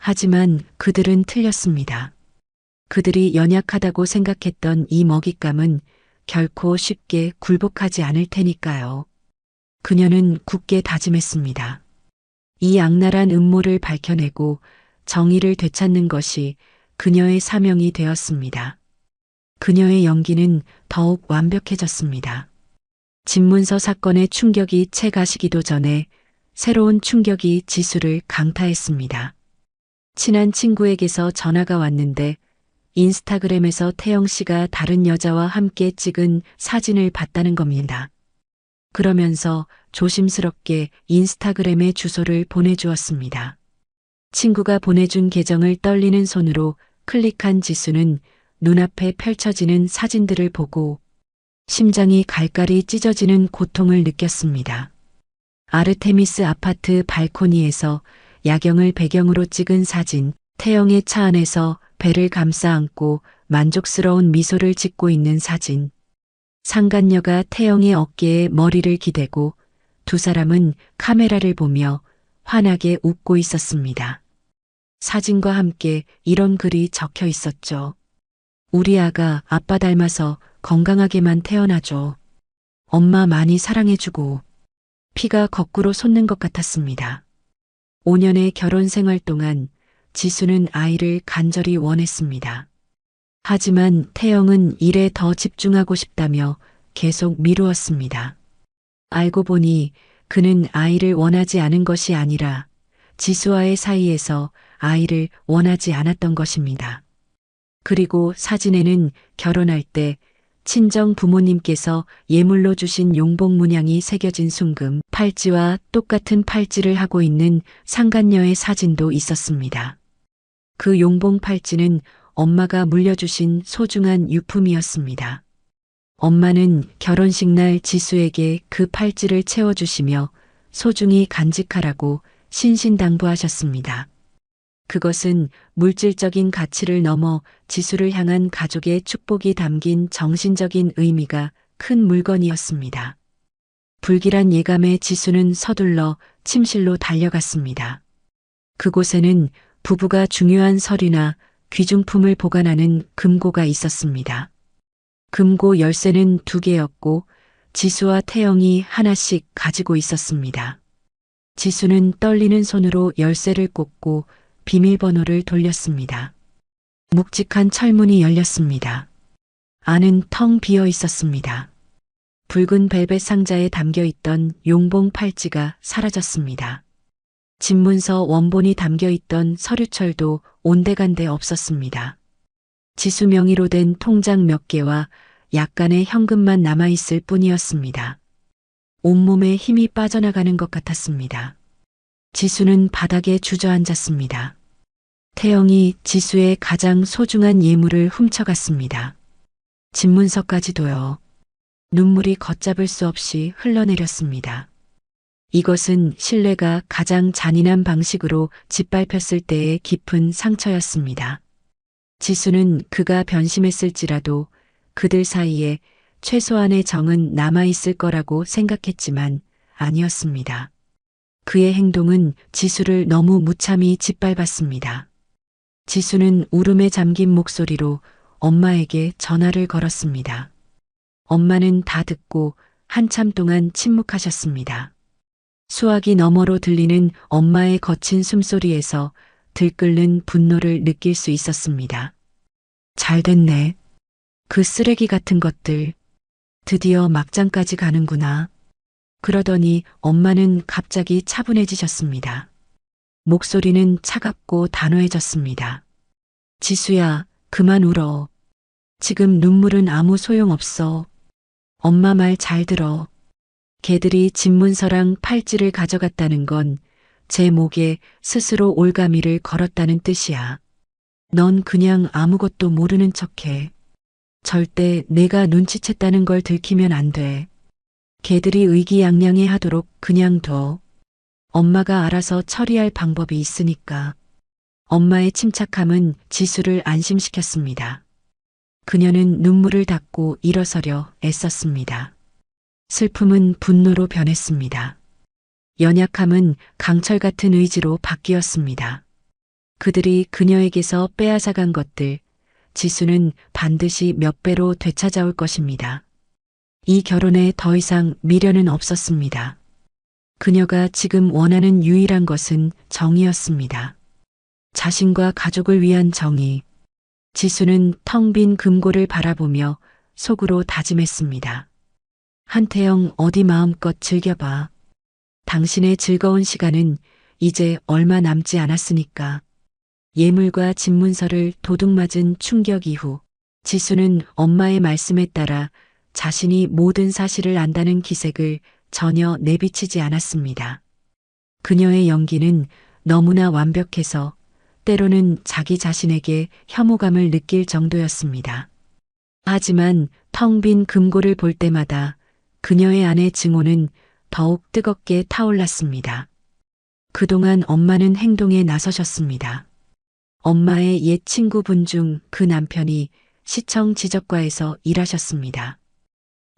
하지만 그들은 틀렸습니다. 그들이 연약하다고 생각했던 이 먹잇감은 결코 쉽게 굴복하지 않을 테니까요. 그녀는 굳게 다짐했습니다. 이 악랄한 음모를 밝혀내고 정의를 되찾는 것이 그녀의 사명이 되었습니다. 그녀의 연기는 더욱 완벽해졌습니다. 집문서 사건의 충격이 채 가시기도 전에 새로운 충격이 지수를 강타했습니다. 친한 친구에게서 전화가 왔는데 인스타그램에서 태영 씨가 다른 여자와 함께 찍은 사진을 봤다는 겁니다. 그러면서 조심스럽게 인스타그램에 주소를 보내주었습니다. 친구가 보내준 계정을 떨리는 손으로 클릭한 지수는 눈앞에 펼쳐지는 사진들을 보고 심장이 갈갈이 찢어지는 고통을 느꼈습니다. 아르테미스 아파트 발코니에서 야경을 배경으로 찍은 사진, 태영의 차 안에서 배를 감싸 안고 만족스러운 미소를 짓고 있는 사진, 상간녀가 태영의 어깨에 머리를 기대고 두 사람은 카메라를 보며 환하게 웃고 있었습니다. 사진과 함께 이런 글이 적혀 있었죠. 우리 아가 아빠 닮아서 건강하게만 태어나줘. 엄마 많이 사랑해주고. 피가 거꾸로 솟는 것 같았습니다. 5년의 결혼 생활 동안 지수는 아이를 간절히 원했습니다. 하지만 태영은 일에 더 집중하고 싶다며 계속 미루었습니다. 알고 보니 그는 아이를 원하지 않은 것이 아니라 지수와의 사이에서 아이를 원하지 않았던 것입니다. 그리고 사진에는 결혼할 때 친정 부모님께서 예물로 주신 용복 문양이 새겨진 순금, 팔찌와 똑같은 팔찌를 하고 있는 상간녀의 사진도 있었습니다. 그 용복 팔찌는 엄마가 물려주신 소중한 유품이었습니다. 엄마는 결혼식 날 지수에게 그 팔찌를 채워주시며 소중히 간직하라고 신신당부하셨습니다. 그것은 물질적인 가치를 넘어 지수를 향한 가족의 축복이 담긴 정신적인 의미가 큰 물건이었습니다. 불길한 예감에 지수는 서둘러 침실로 달려갔습니다. 그곳에는 부부가 중요한 서류나 귀중품을 보관하는 금고가 있었습니다. 금고 열쇠는 2개였고 지수와 태영이 하나씩 가지고 있었습니다. 지수는 떨리는 손으로 열쇠를 꽂고 비밀번호를 돌렸습니다. 묵직한 철문이 열렸습니다. 안은 텅 비어 있었습니다. 붉은 벨벳 상자에 담겨 있던 용봉 팔찌가 사라졌습니다. 집문서 원본이 담겨 있던 서류철도 온데간데 없었습니다. 지수 명의로 된 통장 몇 개와 약간의 현금만 남아있을 뿐이었습니다. 온몸에 힘이 빠져나가는 것 같았습니다. 지수는 바닥에 주저앉았습니다. 태영이 지수의 가장 소중한 예물을 훔쳐갔습니다. 집문서까지도요. 눈물이 걷잡을 수 없이 흘러내렸습니다. 이것은 신뢰가 가장 잔인한 방식으로 짓밟혔을 때의 깊은 상처였습니다. 지수는 그가 변심했을지라도 그들 사이에 최소한의 정은 남아있을 거라고 생각했지만 아니었습니다. 그의 행동은 지수를 너무 무참히 짓밟았습니다. 지수는 울음에 잠긴 목소리로 엄마에게 전화를 걸었습니다. 엄마는 다 듣고 한참 동안 침묵하셨습니다. 수화기 너머로 들리는 엄마의 거친 숨소리에서 들끓는 분노를 느낄 수 있었습니다. 잘 됐네. 그 쓰레기 같은 것들. 드디어 막장까지 가는구나. 그러더니 엄마는 갑자기 차분해지셨습니다. 목소리는 차갑고 단호해졌습니다. 지수야, 그만 울어. 지금 눈물은 아무 소용없어. 엄마 말 잘 들어. 걔들이 집문서랑 팔찌를 가져갔다는 건 제 목에 스스로 올가미를 걸었다는 뜻이야. 넌 그냥 아무것도 모르는 척해. 절대 내가 눈치챘다는 걸 들키면 안 돼. 걔들이 의기양양해 하도록 그냥 둬. 엄마가 알아서 처리할 방법이 있으니까. 엄마의 침착함은 지수를 안심시켰습니다. 그녀는 눈물을 닦고 일어서려 애썼습니다. 슬픔은 분노로 변했습니다. 연약함은 강철 같은 의지로 바뀌었습니다. 그들이 그녀에게서 빼앗아간 것들, 지수는 반드시 몇 배로 되찾아올 것입니다. 이 결혼에 더 이상 미련은 없었습니다. 그녀가 지금 원하는 유일한 것은 정의였습니다. 자신과 가족을 위한 정의. 지수는 텅 빈 금고를 바라보며 속으로 다짐했습니다. 한태영, 어디 마음껏 즐겨봐. 당신의 즐거운 시간은 이제 얼마 남지 않았으니까. 예물과 집문서를 도둑맞은 충격 이후 지수는 엄마의 말씀에 따라 자신이 모든 사실을 안다는 기색을 전혀 내비치지 않았습니다. 그녀의 연기는 너무나 완벽해서 때로는 자기 자신에게 혐오감을 느낄 정도였습니다. 하지만 텅 빈 금고를 볼 때마다 그녀의 안의 증오는 더욱 뜨겁게 타올랐습니다. 그동안 엄마는 행동에 나서셨습니다. 엄마의 옛 친구분 중 그 남편이 시청 지적과에서 일하셨습니다.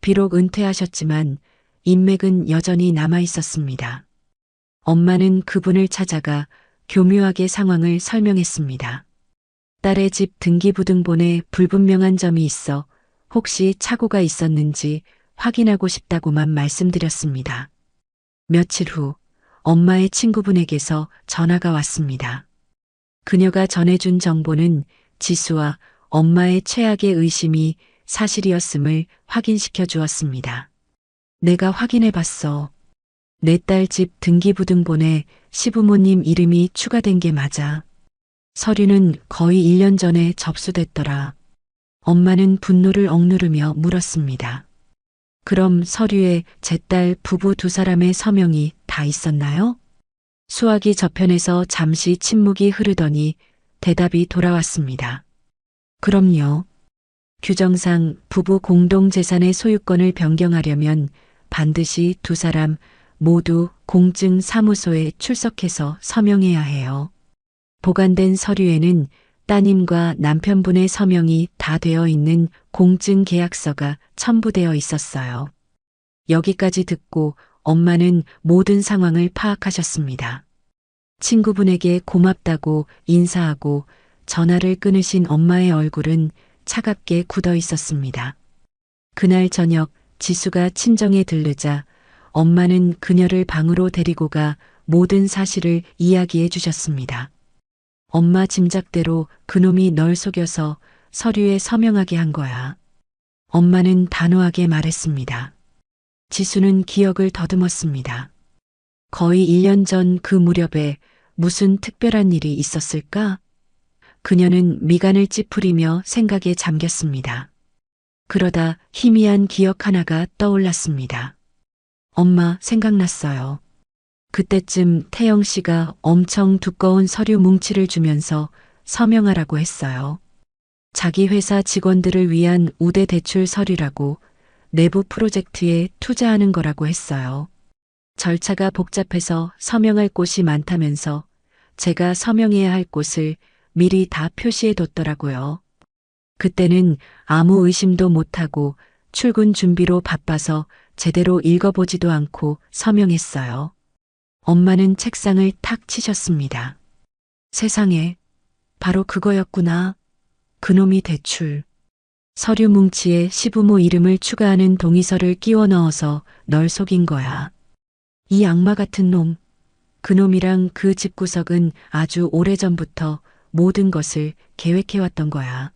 비록 은퇴하셨지만 인맥은 여전히 남아 있었습니다. 엄마는 그분을 찾아가 교묘하게 상황을 설명했습니다. 딸의 집 등기부등본에 불분명한 점이 있어 혹시 착오가 있었는지 확인하고 싶다고만 말씀드렸습니다. 며칠 후 엄마의 친구분에게서 전화가 왔습니다. 그녀가 전해준 정보는 지수와 엄마의 최악의 의심이 사실이었음을 확인시켜 주었습니다. 내가 확인해 봤어. 내 딸 집 등기부등본에 시부모님 이름이 추가된 게 맞아. 서류는 거의 1년 전에 접수됐더라. 엄마는 분노를 억누르며 물었습니다. 그럼 서류에 제 딸 부부 두 사람의 서명이 다 있었나요? 수화기 저편에서 잠시 침묵이 흐르더니 대답이 돌아왔습니다. 그럼요. 규정상 부부 공동재산의 소유권을 변경하려면 반드시 두 사람 모두 공증사무소에 출석해서 서명해야 해요. 보관된 서류에는 따님과 남편분의 서명이 다 되어 있는 공증계약서가 첨부되어 있었어요. 여기까지 듣고 엄마는 모든 상황을 파악하셨습니다. 친구분에게 고맙다고 인사하고 전화를 끊으신 엄마의 얼굴은 차갑게 굳어 있었습니다. 그날 저녁 지수가 친정에 들르자 엄마는 그녀를 방으로 데리고 가 모든 사실을 이야기해 주셨습니다. 엄마 짐작대로 그놈이 널 속여서 서류에 서명하게 한 거야. 엄마는 단호하게 말했습니다. 지수는 기억을 더듬었습니다. 거의 1년 전 그 무렵에 무슨 특별한 일이 있었을까? 그녀는 미간을 찌푸리며 생각에 잠겼습니다. 그러다 희미한 기억 하나가 떠올랐습니다. 엄마, 생각났어요. 그때쯤 태영 씨가 엄청 두꺼운 서류 뭉치를 주면서 서명하라고 했어요. 자기 회사 직원들을 위한 우대 대출 서류라고 내부 프로젝트에 투자하는 거라고 했어요. 절차가 복잡해서 서명할 곳이 많다면서 제가 서명해야 할 곳을 미리 다 표시해 뒀더라고요. 그때는 아무 의심도 못하고 출근 준비로 바빠서 제대로 읽어보지도 않고 서명했어요. 엄마는 책상을 탁 치셨습니다. 세상에, 바로 그거였구나. 그놈이 대출. 서류 뭉치에 시부모 이름을 추가하는 동의서를 끼워 넣어서 널 속인 거야. 이 악마 같은 놈. 그놈이랑 그 집구석은 아주 오래전부터 모든 것을 계획해왔던 거야.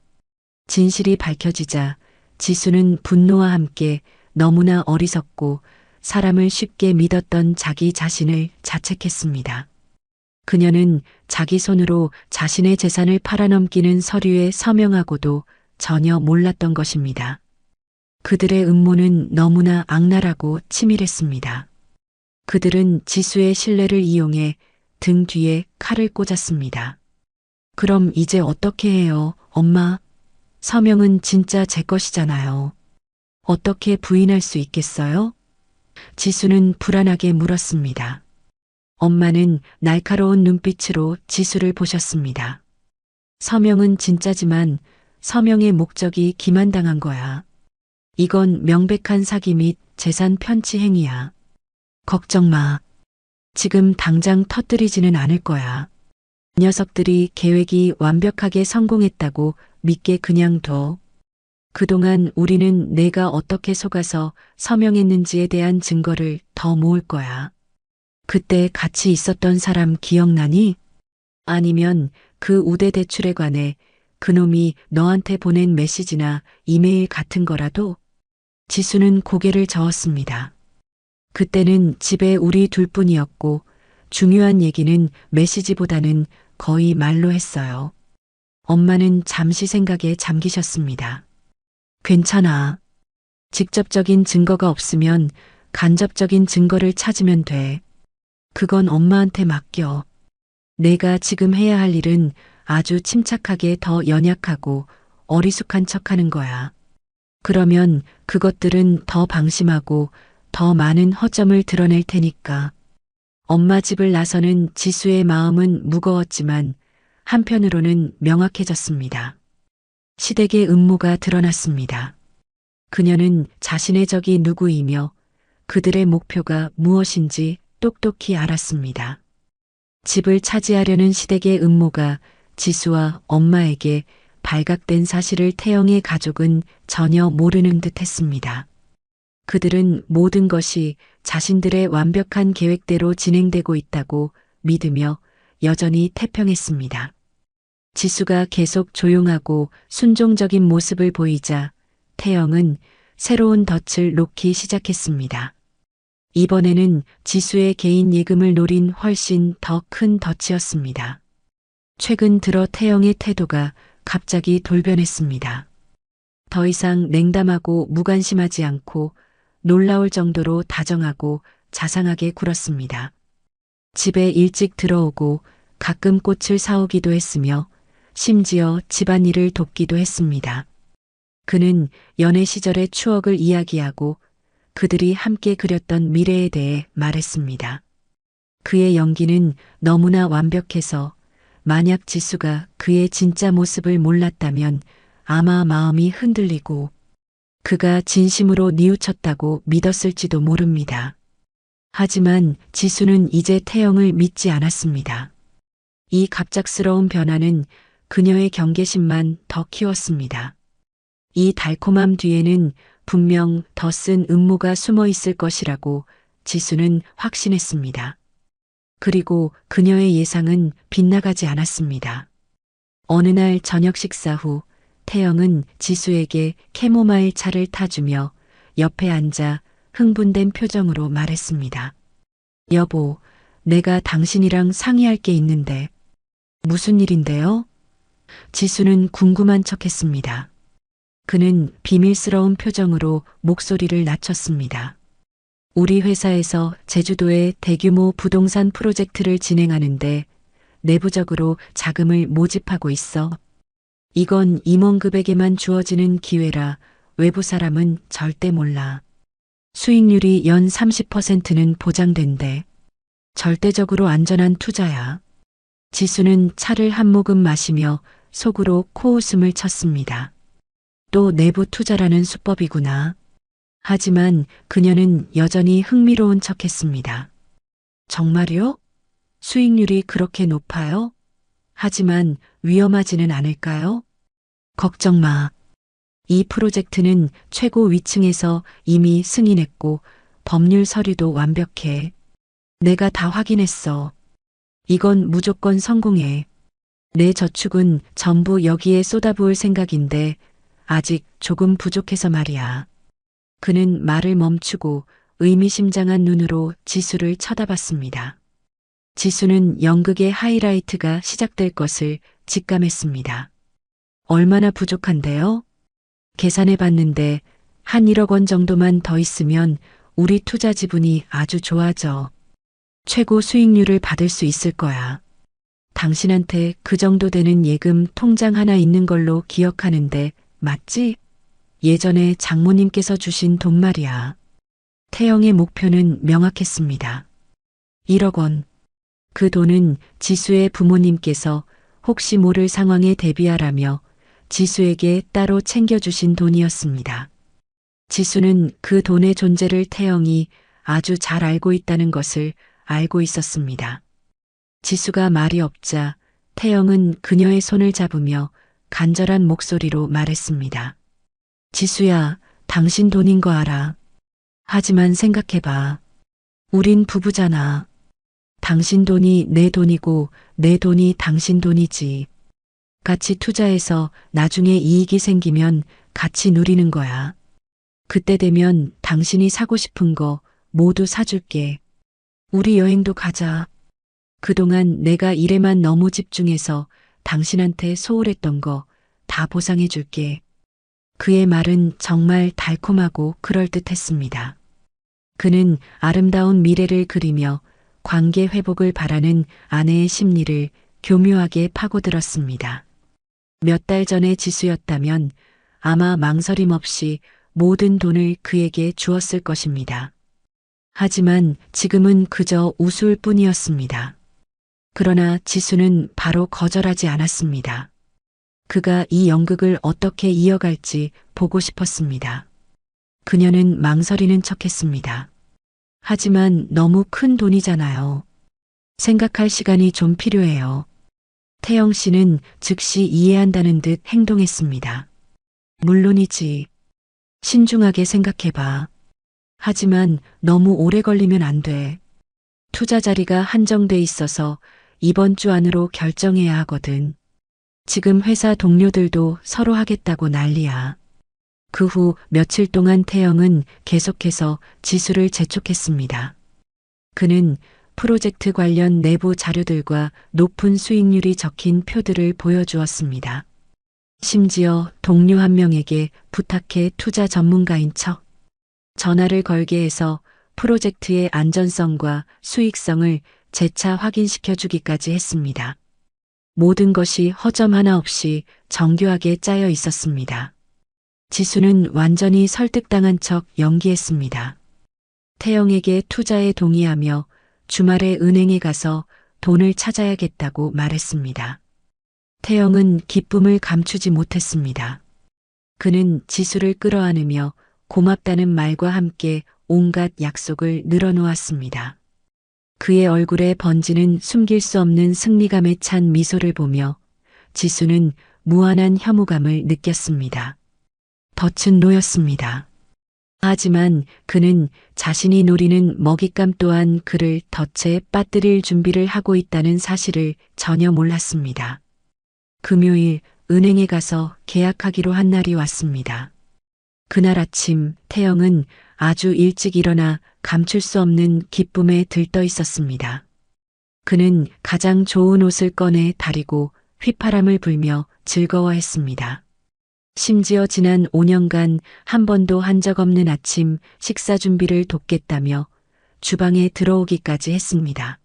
진실이 밝혀지자 지수는 분노와 함께 너무나 어리석고 사람을 쉽게 믿었던 자기 자신을 자책했습니다. 그녀는 자기 손으로 자신의 재산을 팔아넘기는 서류에 서명하고도 전혀 몰랐던 것입니다. 그들의 음모는 너무나 악랄하고 치밀했습니다. 그들은 지수의 신뢰를 이용해 등 뒤에 칼을 꽂았습니다. 그럼 이제 어떻게 해요, 엄마? 서명은 진짜 제 것이잖아요. 어떻게 부인할 수 있겠어요? 지수는 불안하게 물었습니다. 엄마는 날카로운 눈빛으로 지수를 보셨습니다. 서명은 진짜지만 서명의 목적이 기만당한 거야. 이건 명백한 사기 및 재산 편취 행위야. 걱정 마. 지금 당장 터뜨리지는 않을 거야. 녀석들이 계획이 완벽하게 성공했다고 믿게 그냥 둬. 그동안 우리는 내가 어떻게 속아서 서명했는지에 대한 증거를 더 모을 거야. 그때 같이 있었던 사람 기억나니? 아니면 그 우대 대출에 관해 그놈이 너한테 보낸 메시지나 이메일 같은 거라도? 지수는 고개를 저었습니다. 그때는 집에 우리 둘뿐이었고 중요한 얘기는 메시지보다는 거의 말로 했어요. 엄마는 잠시 생각에 잠기셨습니다. 괜찮아. 직접적인 증거가 없으면 간접적인 증거를 찾으면 돼. 그건 엄마한테 맡겨. 내가 지금 해야 할 일은 아주 침착하게 더 연약하고 어리숙한 척하는 거야. 그러면 그것들은 더 방심하고 더 많은 허점을 드러낼 테니까. 엄마 집을 나서는 지수의 마음은 무거웠지만 한편으로는 명확해졌습니다. 시댁의 음모가 드러났습니다. 그녀는 자신의 적이 누구이며 그들의 목표가 무엇인지 똑똑히 알았습니다. 집을 차지하려는 시댁의 음모가 지수와 엄마에게 발각된 사실을 태영의 가족은 전혀 모르는 듯 했습니다. 그들은 모든 것이 자신들의 완벽한 계획대로 진행되고 있다고 믿으며 여전히 태평했습니다. 지수가 계속 조용하고 순종적인 모습을 보이자 태영은 새로운 덫을 놓기 시작했습니다. 이번에는 지수의 개인 예금을 노린 훨씬 더 큰 덫이었습니다. 최근 들어 태영의 태도가 갑자기 돌변했습니다. 더 이상 냉담하고 무관심하지 않고 놀라울 정도로 다정하고 자상하게 굴었습니다. 집에 일찍 들어오고 가끔 꽃을 사오기도 했으며 심지어 집안일을 돕기도 했습니다. 그는 연애 시절의 추억을 이야기하고 그들이 함께 그렸던 미래에 대해 말했습니다. 그의 연기는 너무나 완벽해서 만약 지수가 그의 진짜 모습을 몰랐다면 아마 마음이 흔들리고 그가 진심으로 뉘우쳤다고 믿었을지도 모릅니다. 하지만 지수는 이제 태영을 믿지 않았습니다. 이 갑작스러운 변화는 그녀의 경계심만 더 키웠습니다. 이 달콤함 뒤에는 분명 더 쓴 음모가 숨어 있을 것이라고 지수는 확신했습니다. 그리고 그녀의 예상은 빗나가지 않았습니다. 어느 날 저녁 식사 후 태영은 지수에게 캐모마일 차를 타주며 옆에 앉아 흥분된 표정으로 말했습니다. 여보, 내가 당신이랑 상의할 게 있는데. 무슨 일인데요? 지수는 궁금한 척했습니다. 그는 비밀스러운 표정으로 목소리를 낮췄습니다. 우리 회사에서 제주도에 대규모 부동산 프로젝트를 진행하는데 내부적으로 자금을 모집하고 있어. 이건 임원급에게만 주어지는 기회라 외부 사람은 절대 몰라. 수익률이 연 30%는 보장된대. 절대적으로 안전한 투자야. 지수는 차를 한 모금 마시며 속으로 코웃음을 쳤습니다. 또 내부 투자라는 수법이구나. 하지만 그녀는 여전히 흥미로운 척했습니다. 정말요? 수익률이 그렇게 높아요? 하지만 위험하지는 않을까요? 걱정 마. 이 프로젝트는 최고 위층에서 이미 승인했고 법률 서류도 완벽해. 내가 다 확인했어. 이건 무조건 성공해. 내 저축은 전부 여기에 쏟아부을 생각인데 아직 조금 부족해서 말이야. 그는 말을 멈추고 의미심장한 눈으로 지수를 쳐다봤습니다. 지수는 연극의 하이라이트가 시작될 것을 직감했습니다. 얼마나 부족한데요? 계산해 봤는데 한 1억 원 정도만 더 있으면 우리 투자 지분이 아주 좋아져. 최고 수익률을 받을 수 있을 거야. 당신한테 그 정도 되는 예금 통장 하나 있는 걸로 기억하는데 맞지? 예전에 장모님께서 주신 돈 말이야. 태영의 목표는 명확했습니다. 1억 원. 그 돈은 지수의 부모님께서 혹시 모를 상황에 대비하라며 지수에게 따로 챙겨주신 돈이었습니다. 지수는 그 돈의 존재를 태영이 아주 잘 알고 있다는 것을 알고 있었습니다. 지수가 말이 없자 태영은 그녀의 손을 잡으며 간절한 목소리로 말했습니다. 지수야, 당신 돈인 거 알아. 하지만 생각해봐. 우린 부부잖아. 당신 돈이 내 돈이고 내 돈이 당신 돈이지. 같이 투자해서 나중에 이익이 생기면 같이 누리는 거야. 그때 되면 당신이 사고 싶은 거 모두 사줄게. 우리 여행도 가자. 그동안 내가 일에만 너무 집중해서 당신한테 소홀했던 거 다 보상해 줄게. 그의 말은 정말 달콤하고 그럴듯했습니다. 그는 아름다운 미래를 그리며 관계 회복을 바라는 아내의 심리를 교묘하게 파고들었습니다. 몇 달 전의 지수였다면 아마 망설임 없이 모든 돈을 그에게 주었을 것입니다. 하지만 지금은 그저 우스울 뿐이었습니다. 그러나 지수는 바로 거절하지 않았습니다. 그가 이 연극을 어떻게 이어갈지 보고 싶었습니다. 그녀는 망설이는 척했습니다. 하지만 너무 큰 돈이잖아요. 생각할 시간이 좀 필요해요. 태영 씨는 즉시 이해한다는 듯 행동했습니다. 물론이지. 신중하게 생각해봐. 하지만 너무 오래 걸리면 안 돼. 투자 자리가 한정돼 있어서 이번 주 안으로 결정해야 하거든. 지금 회사 동료들도 서로 하겠다고 난리야. 그 후 며칠 동안 태영은 계속해서 지수를 재촉했습니다. 그는 프로젝트 관련 내부 자료들과 높은 수익률이 적힌 표들을 보여주었습니다. 심지어 동료 한 명에게 부탁해 투자 전문가인 척 전화를 걸게 해서 프로젝트의 안전성과 수익성을 재차 확인시켜 주기까지 했습니다. 모든 것이 허점 하나 없이 정교하게 짜여 있었습니다. 지수는 완전히 설득당한 척 연기했습니다. 태영에게 투자에 동의하며 주말에 은행에 가서 돈을 찾아야겠다고 말했습니다. 태영은 기쁨을 감추지 못했습니다. 그는 지수를 끌어안으며 고맙다는 말과 함께 온갖 약속을 늘어놓았습니다. 그의 얼굴에 번지는 숨길 수 없는 승리감에 찬 미소를 보며 지수는 무한한 혐오감을 느꼈습니다. 덫은 놓였습니다. 하지만 그는 자신이 노리는 먹잇감 또한 그를 덫에 빠뜨릴 준비를 하고 있다는 사실을 전혀 몰랐습니다. 금요일 은행에 가서 계약하기로 한 날이 왔습니다. 그날 아침 태영은 아주 일찍 일어나 감출 수 없는 기쁨에 들떠 있었습니다. 그는 가장 좋은 옷을 꺼내 다리고 휘파람을 불며 즐거워했습니다. 심지어 지난 5년간 한 번도 한 적 없는 아침 식사 준비를 돕겠다며 주방에 들어오기까지 했습니다.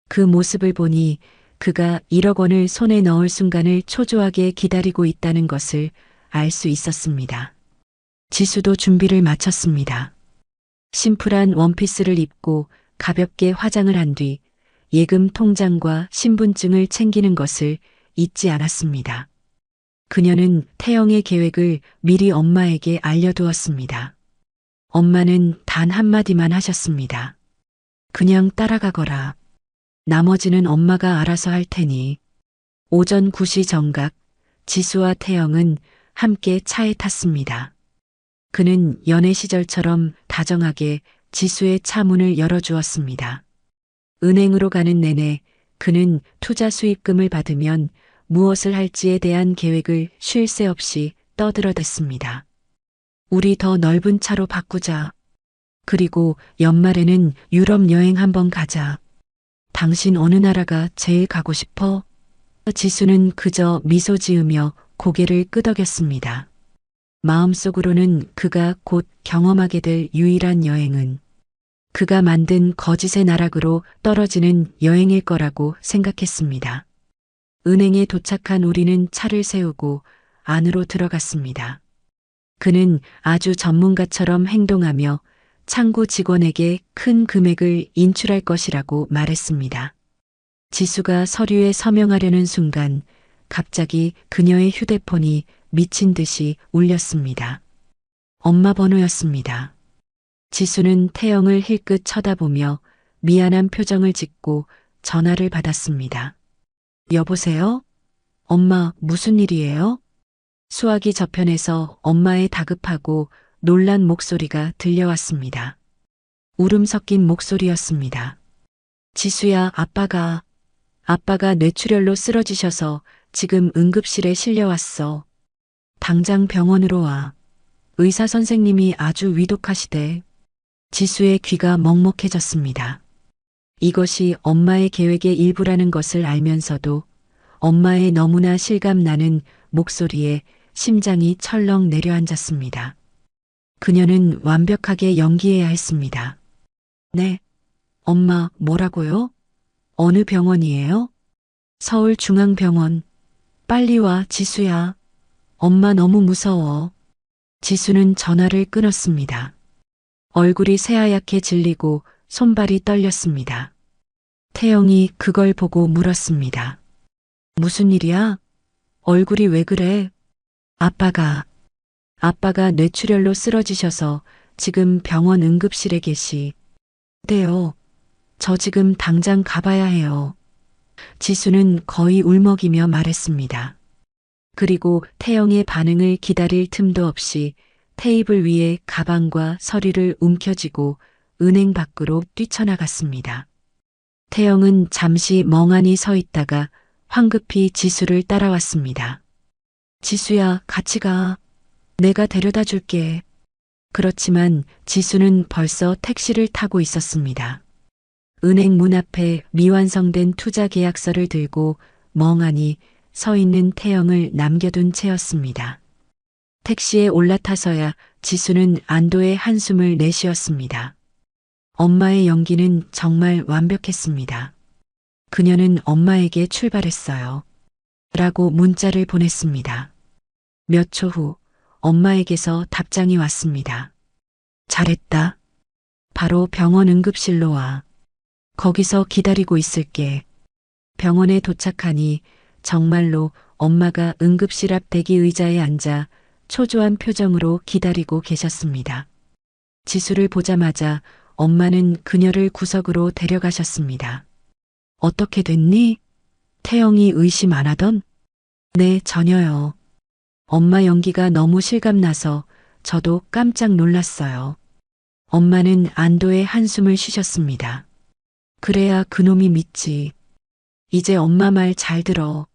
그 모습을 보니 그가 1억 원을 손에 넣을 순간을 초조하게 기다리고 있다는 것을 알 수 있었습니다. 지수도 준비를 마쳤습니다. 심플한 원피스를 입고 가볍게 화장을 한 뒤 예금 통장과 신분증을 챙기는 것을 잊지 않았습니다. 그녀는 태영의 계획을 미리 엄마에게 알려두었습니다. 엄마는 단 한마디만 하셨습니다. 그냥 따라가거라. 나머지는 엄마가 알아서 할 테니. 오전 9시 정각 지수와 태영은 함께 차에 탔습니다. 그는 연애 시절처럼 다정하게 지수의 차 문을 열어주었습니다. 은행으로 가는 내내 그는 투자 수익금을 받으면 무엇을 할지에 대한 계획을 쉴 새 없이 떠들어댔습니다. 우리 더 넓은 차로 바꾸자. 그리고 연말에는 유럽 여행 한번 가자. 당신 어느 나라가 제일 가고 싶어? 지수는 그저 미소 지으며 고개를 끄덕였습니다. 마음속으로는 그가 곧 경험하게 될 유일한 여행은 그가 만든 거짓의 나락으로 떨어지는 여행일 거라고 생각했습니다. 은행에 도착한 우리는 차를 세우고 안으로 들어갔습니다. 그는 아주 전문가처럼 행동하며 창구 직원에게 큰 금액을 인출할 것이라고 말했습니다. 지수가 서류에 서명하려는 순간 갑자기 그녀의 휴대폰이 미친 듯이 울렸습니다. 엄마 번호였습니다. 지수는 태영을 힐끗 쳐다보며 미안한 표정을 짓고 전화를 받았습니다. 여보세요? 엄마, 무슨 일이에요? 수화기 저편에서 엄마의 다급하고 놀란 목소리가 들려왔습니다. 울음 섞인 목소리였습니다. 지수야, 아빠가 뇌출혈로 쓰러지셔서 지금 응급실에 실려왔어. 당장 병원으로 와. 의사 선생님이 아주 위독하시대. 지수의 귀가 먹먹해졌습니다. 이것이 엄마의 계획의 일부라는 것을 알면서도 엄마의 너무나 실감나는 목소리에 심장이 철렁 내려앉았습니다. 그녀는 완벽하게 연기해야 했습니다. 네, 엄마, 뭐라고요? 어느 병원이에요? 서울중앙병원. 빨리 와, 지수야. 엄마 너무 무서워. 지수는 전화를 끊었습니다. 얼굴이 새하얗게 질리고 손발이 떨렸습니다. 태영이 그걸 보고 물었습니다. 무슨 일이야? 얼굴이 왜 그래? 아빠가 뇌출혈로 쓰러지셔서 지금 병원 응급실에 계시대요. 저 지금 당장 가봐야 해요. 지수는 거의 울먹이며 말했습니다. 그리고 태영의 반응을 기다릴 틈도 없이 테이블 위에 가방과 서류를 움켜쥐고 은행 밖으로 뛰쳐나갔습니다. 태영은 잠시 멍하니 서 있다가 황급히 지수를 따라왔습니다. 지수야, 같이 가. 내가 데려다 줄게. 그렇지만 지수는 벌써 택시를 타고 있었습니다. 은행 문 앞에 미완성된 투자 계약서를 들고 멍하니 서 있는 태영을 남겨둔 채였습니다. 택시에 올라타서야 지수는 안도의 한숨을 내쉬었습니다. 엄마의 연기는 정말 완벽했습니다. 그녀는 엄마에게 출발했어요. 라고 문자를 보냈습니다. 몇 초 후 엄마에게서 답장이 왔습니다. 잘했다. 바로 병원 응급실로 와. 거기서 기다리고 있을게. 병원에 도착하니 정말로 엄마가 응급실 앞 대기 의자에 앉아 초조한 표정으로 기다리고 계셨습니다. 지수를 보자마자 엄마는 그녀를 구석으로 데려가셨습니다. 어떻게 됐니? 태영이 의심 안 하던? 네, 전혀요. 엄마 연기가 너무 실감나서 저도 깜짝 놀랐어요. 엄마는 안도의 한숨을 쉬셨습니다. 그래야 그놈이 믿지. 이제 엄마 말 잘 들어.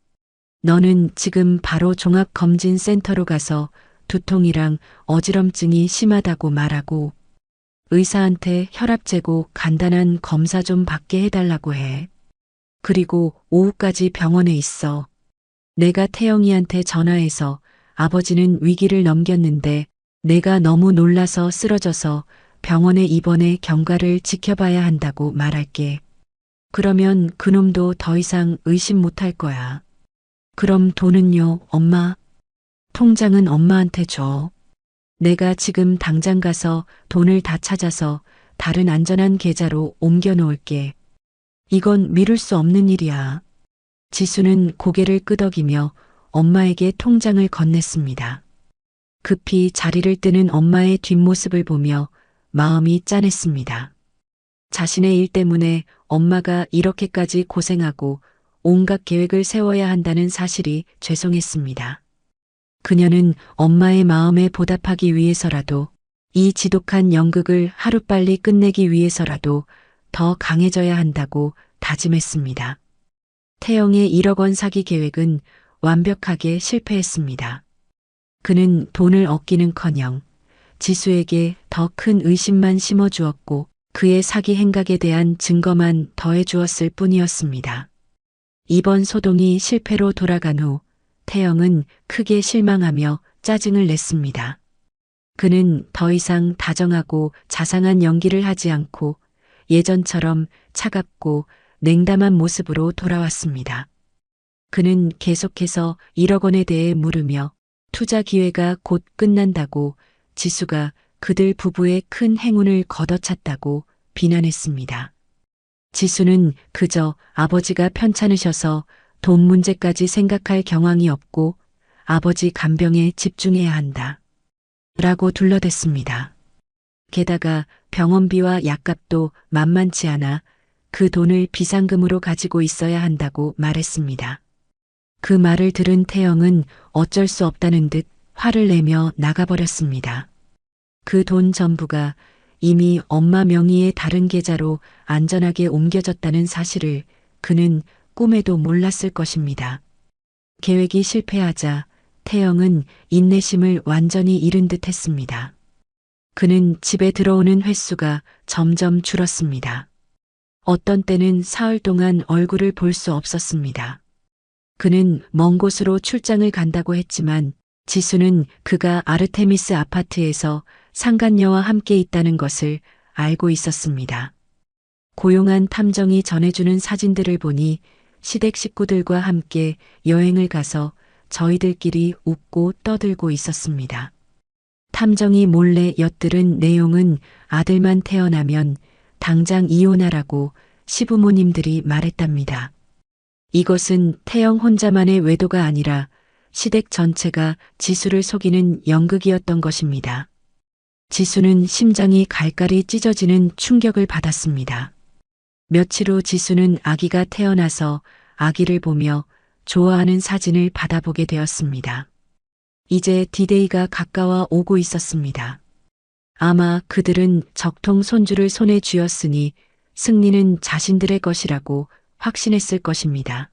너는 지금 바로 종합검진센터로 가서 두통이랑 어지럼증이 심하다고 말하고 의사한테 혈압 재고 간단한 검사 좀 받게 해달라고 해. 그리고 오후까지 병원에 있어. 내가 태영이한테 전화해서 아버지는 위기를 넘겼는데 내가 너무 놀라서 쓰러져서 병원에 입원해 경과를 지켜봐야 한다고 말할게. 그러면 그놈도 더 이상 의심 못할 거야. 그럼 돈은요, 엄마? 통장은 엄마한테 줘. 내가 지금 당장 가서 돈을 다 찾아서 다른 안전한 계좌로 옮겨 놓을게. 이건 미룰 수 없는 일이야. 지수는 고개를 끄덕이며 엄마에게 통장을 건넸습니다. 급히 자리를 뜨는 엄마의 뒷모습을 보며 마음이 짠했습니다. 자신의 일 때문에 엄마가 이렇게까지 고생하고 온갖 계획을 세워야 한다는 사실이 죄송했습니다. 그녀는 엄마의 마음에 보답하기 위해서라도 이 지독한 연극을 하루빨리 끝내기 위해서라도 더 강해져야 한다고 다짐했습니다. 태영의 1억 원 사기 계획은 완벽하게 실패했습니다. 그는 돈을 얻기는커녕 지수에게 더 큰 의심만 심어주었고 그의 사기 행각에 대한 증거만 더해주었을 뿐이었습니다. 이번 소동이 실패로 돌아간 후 태영은 크게 실망하며 짜증을 냈습니다. 그는 더 이상 다정하고 자상한 연기를 하지 않고 예전처럼 차갑고 냉담한 모습으로 돌아왔습니다. 그는 계속해서 1억 원에 대해 물으며 투자 기회가 곧 끝난다고 지수가 그들 부부의 큰 행운을 걷어찼다고 비난했습니다. 지수는 그저 아버지가 편찮으셔서 돈 문제까지 생각할 경황이 없고 아버지 간병에 집중해야 한다. 라고 둘러댔습니다. 게다가 병원비와 약값도 만만치 않아 그 돈을 비상금으로 가지고 있어야 한다고 말했습니다. 그 말을 들은 태영은 어쩔 수 없다는 듯 화를 내며 나가버렸습니다. 그 돈 전부가 이미 엄마 명의의 다른 계좌로 안전하게 옮겨졌다는 사실을 그는 꿈에도 몰랐을 것입니다. 계획이 실패하자 태영은 인내심을 완전히 잃은 듯 했습니다. 그는 집에 들어오는 횟수가 점점 줄었습니다. 어떤 때는 사흘 동안 얼굴을 볼 수 없었습니다. 그는 먼 곳으로 출장을 간다고 했지만 지수는 그가 아르테미스 아파트에서 상간녀와 함께 있다는 것을 알고 있었습니다. 고용한 탐정이 전해주는 사진들을 보니 시댁 식구들과 함께 여행을 가서 저희들끼리 웃고 떠들고 있었습니다. 탐정이 몰래 엿들은 내용은 아들만 태어나면 당장 이혼하라고 시부모님들이 말했답니다. 이것은 태영 혼자만의 외도가 아니라 시댁 전체가 지수를 속이는 연극이었던 것입니다. 지수는 심장이 갈갈이 찢어지는 충격을 받았습니다. 며칠 후 지수는 아기가 태어나서 아기를 보며 좋아하는 사진을 받아보게 되었습니다. 이제 디데이가 가까워 오고 있었습니다. 아마 그들은 적통 손주를 손에 쥐었으니 승리는 자신들의 것이라고 확신했을 것입니다.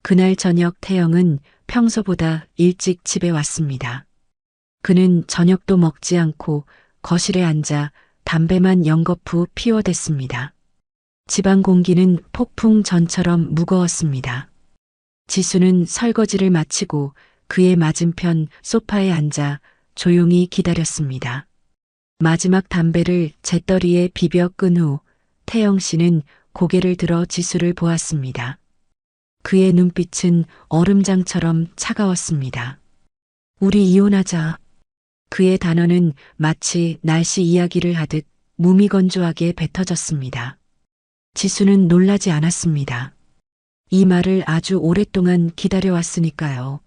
그날 저녁 태영은 평소보다 일찍 집에 왔습니다. 그는 저녁도 먹지 않고 거실에 앉아 담배만 연거푸 피워댔습니다. 집안 공기는 폭풍 전처럼 무거웠습니다. 지수는 설거지를 마치고 그의 맞은편 소파에 앉아 조용히 기다렸습니다. 마지막 담배를 재떨이에 비벼 끈 후 태영 씨는 고개를 들어 지수를 보았습니다. 그의 눈빛은 얼음장처럼 차가웠습니다. 우리 이혼하자. 그의 단어는 마치 날씨 이야기를 하듯 무미건조하게 뱉어졌습니다. 지수는 놀라지 않았습니다. 이 말을 아주 오랫동안 기다려왔으니까요.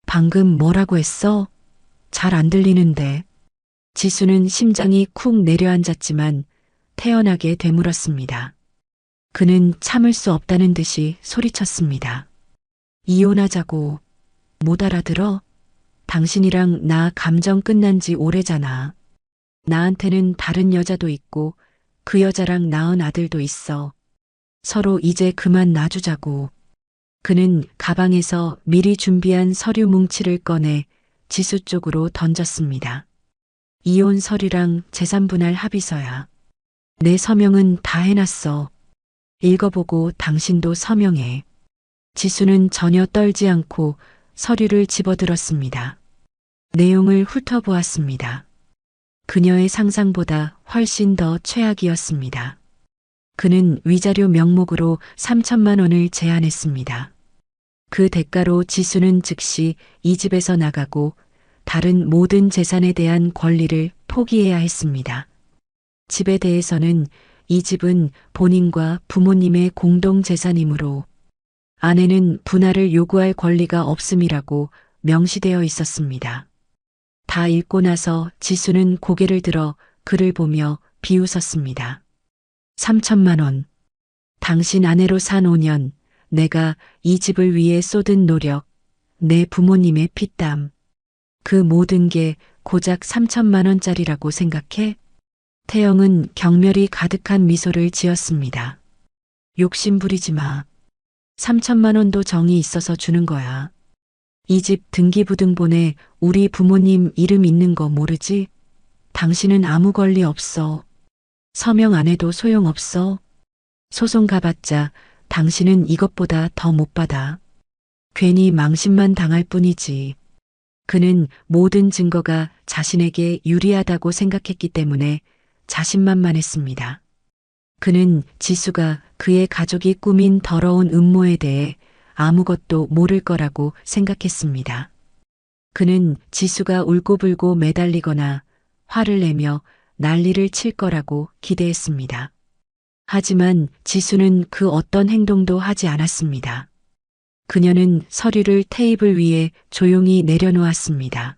방금 뭐라고 했어? 잘 안 들리는데. 지수는 심장이 쿵 내려앉았지만 태연하게 되물었습니다. 그는 참을 수 없다는 듯이 소리쳤습니다. 이혼하자고. 못 알아들어? 당신이랑 나 감정 끝난 지 오래잖아. 나한테는 다른 여자도 있고 그 여자랑 낳은 아들도 있어. 서로 이제 그만 놔주자고. 그는 가방에서 미리 준비한 서류 뭉치를 꺼내 지수 쪽으로 던졌습니다. 이혼 서류랑 재산 분할 합의서야. 내 서명은 다 해놨어. 읽어보고 당신도 서명해. 지수는 전혀 떨지 않고 서류를 집어들었습니다. 내용을 훑어보았습니다. 그녀의 상상보다 훨씬 더 최악이었습니다. 그는 위자료 명목으로 3천만 원을 제안했습니다. 그 대가로 지수는 즉시 이 집에서 나가고 다른 모든 재산에 대한 권리를 포기해야 했습니다. 집에 대해서는 이 집은 본인과 부모님의 공동 재산이므로 아내는 분할을 요구할 권리가 없음이라고 명시되어 있었습니다. 다 읽고 나서 지수는 고개를 들어 그를 보며 비웃었습니다. 3천만 원. 당신 아내로 산 5년, 내가 이 집을 위해 쏟은 노력, 내 부모님의 피땀. 그 모든 게 고작 3천만 원짜리라고 생각해? 태영은 경멸이 가득한 미소를 지었습니다. 욕심 부리지 마. 3천만 원도 정이 있어서 주는 거야. 이 집 등기부등본에 우리 부모님 이름 있는 거 모르지? 당신은 아무 권리 없어. 서명 안 해도 소용없어. 소송 가봤자 당신은 이것보다 더 못 받아. 괜히 망신만 당할 뿐이지. 그는 모든 증거가 자신에게 유리하다고 생각했기 때문에 자신만만했습니다. 그는 지수가 그의 가족이 꾸민 더러운 음모에 대해 아무것도 모를 거라고 생각했습니다. 그는 지수가 울고불고 매달리거나 화를 내며 난리를 칠 거라고 기대했습니다. 하지만 지수는 그 어떤 행동도 하지 않았습니다. 그녀는 서류를 테이블 위에 조용히 내려놓았습니다.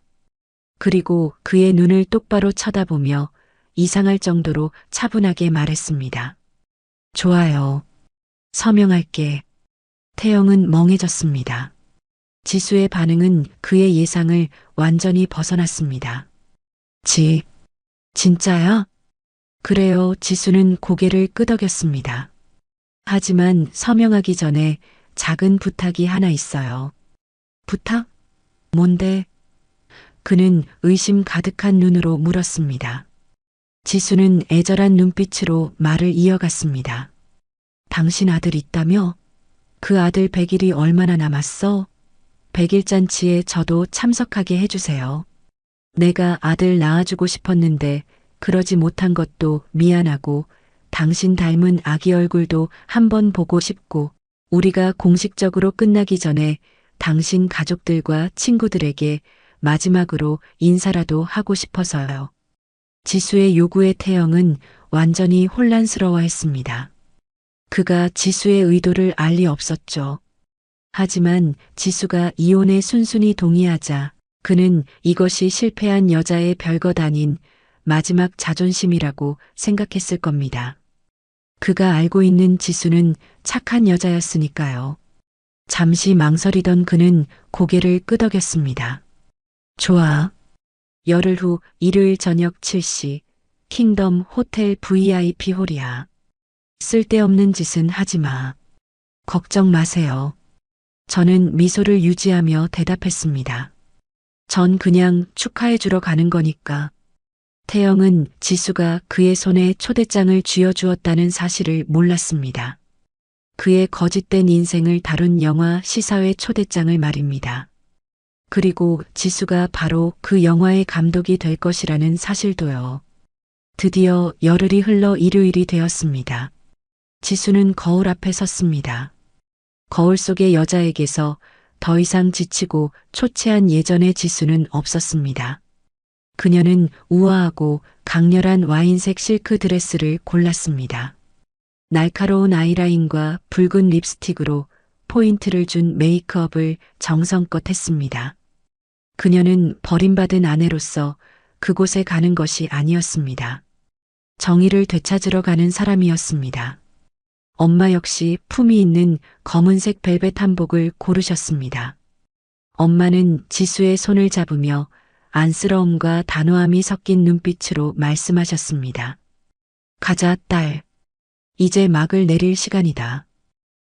그리고 그의 눈을 똑바로 쳐다보며 이상할 정도로 차분하게 말했습니다. 좋아요. 서명할게. 태영은 멍해졌습니다. 지수의 반응은 그의 예상을 완전히 벗어났습니다. 진짜야? 그래요. 지수는 고개를 끄덕였습니다. 하지만 서명하기 전에 작은 부탁이 하나 있어요. 부탁? 뭔데? 그는 의심 가득한 눈으로 물었습니다. 지수는 애절한 눈빛으로 말을 이어갔습니다. 당신 아들 있다며? 그 아들 100일이 얼마나 남았어? 100일 잔치에 저도 참석하게 해주세요. 내가 아들 낳아주고 싶었는데 그러지 못한 것도 미안하고 당신 닮은 아기 얼굴도 한번 보고 싶고 우리가 공식적으로 끝나기 전에 당신 가족들과 친구들에게 마지막으로 인사라도 하고 싶어서요. 지수의 요구에 태영은 완전히 혼란스러워했습니다. 그가 지수의 의도를 알 리 없었죠. 하지만 지수가 이혼에 순순히 동의하자 그는 이것이 실패한 여자의 별것 아닌 마지막 자존심이라고 생각했을 겁니다. 그가 알고 있는 지수는 착한 여자였으니까요. 잠시 망설이던 그는 고개를 끄덕였습니다. 좋아. 열흘 후 일요일 저녁 7시 킹덤 호텔 VIP 홀이야. 쓸데없는 짓은 하지 마. 걱정 마세요. 저는 미소를 유지하며 대답했습니다. 전 그냥 축하해 주러 가는 거니까. 태영은 지수가 그의 손에 초대장을 쥐어주었다는 사실을 몰랐습니다. 그의 거짓된 인생을 다룬 영화 시사회 초대장을 말입니다. 그리고 지수가 바로 그 영화의 감독이 될 것이라는 사실도요. 드디어 열흘이 흘러 일요일이 되었습니다. 지수는 거울 앞에 섰습니다. 거울 속의 여자에게서 더 이상 지치고 초췌한 예전의 지수는 없었습니다. 그녀는 우아하고 강렬한 와인색 실크 드레스를 골랐습니다. 날카로운 아이라인과 붉은 립스틱으로 포인트를 준 메이크업을 정성껏 했습니다. 그녀는 버림받은 아내로서 그곳에 가는 것이 아니었습니다. 정의를 되찾으러 가는 사람이었습니다. 엄마 역시 품위 있는 검은색 벨벳 한복을 고르셨습니다. 엄마는 지수의 손을 잡으며 안쓰러움과 단호함이 섞인 눈빛으로 말씀하셨습니다. 가자, 딸. 이제 막을 내릴 시간이다.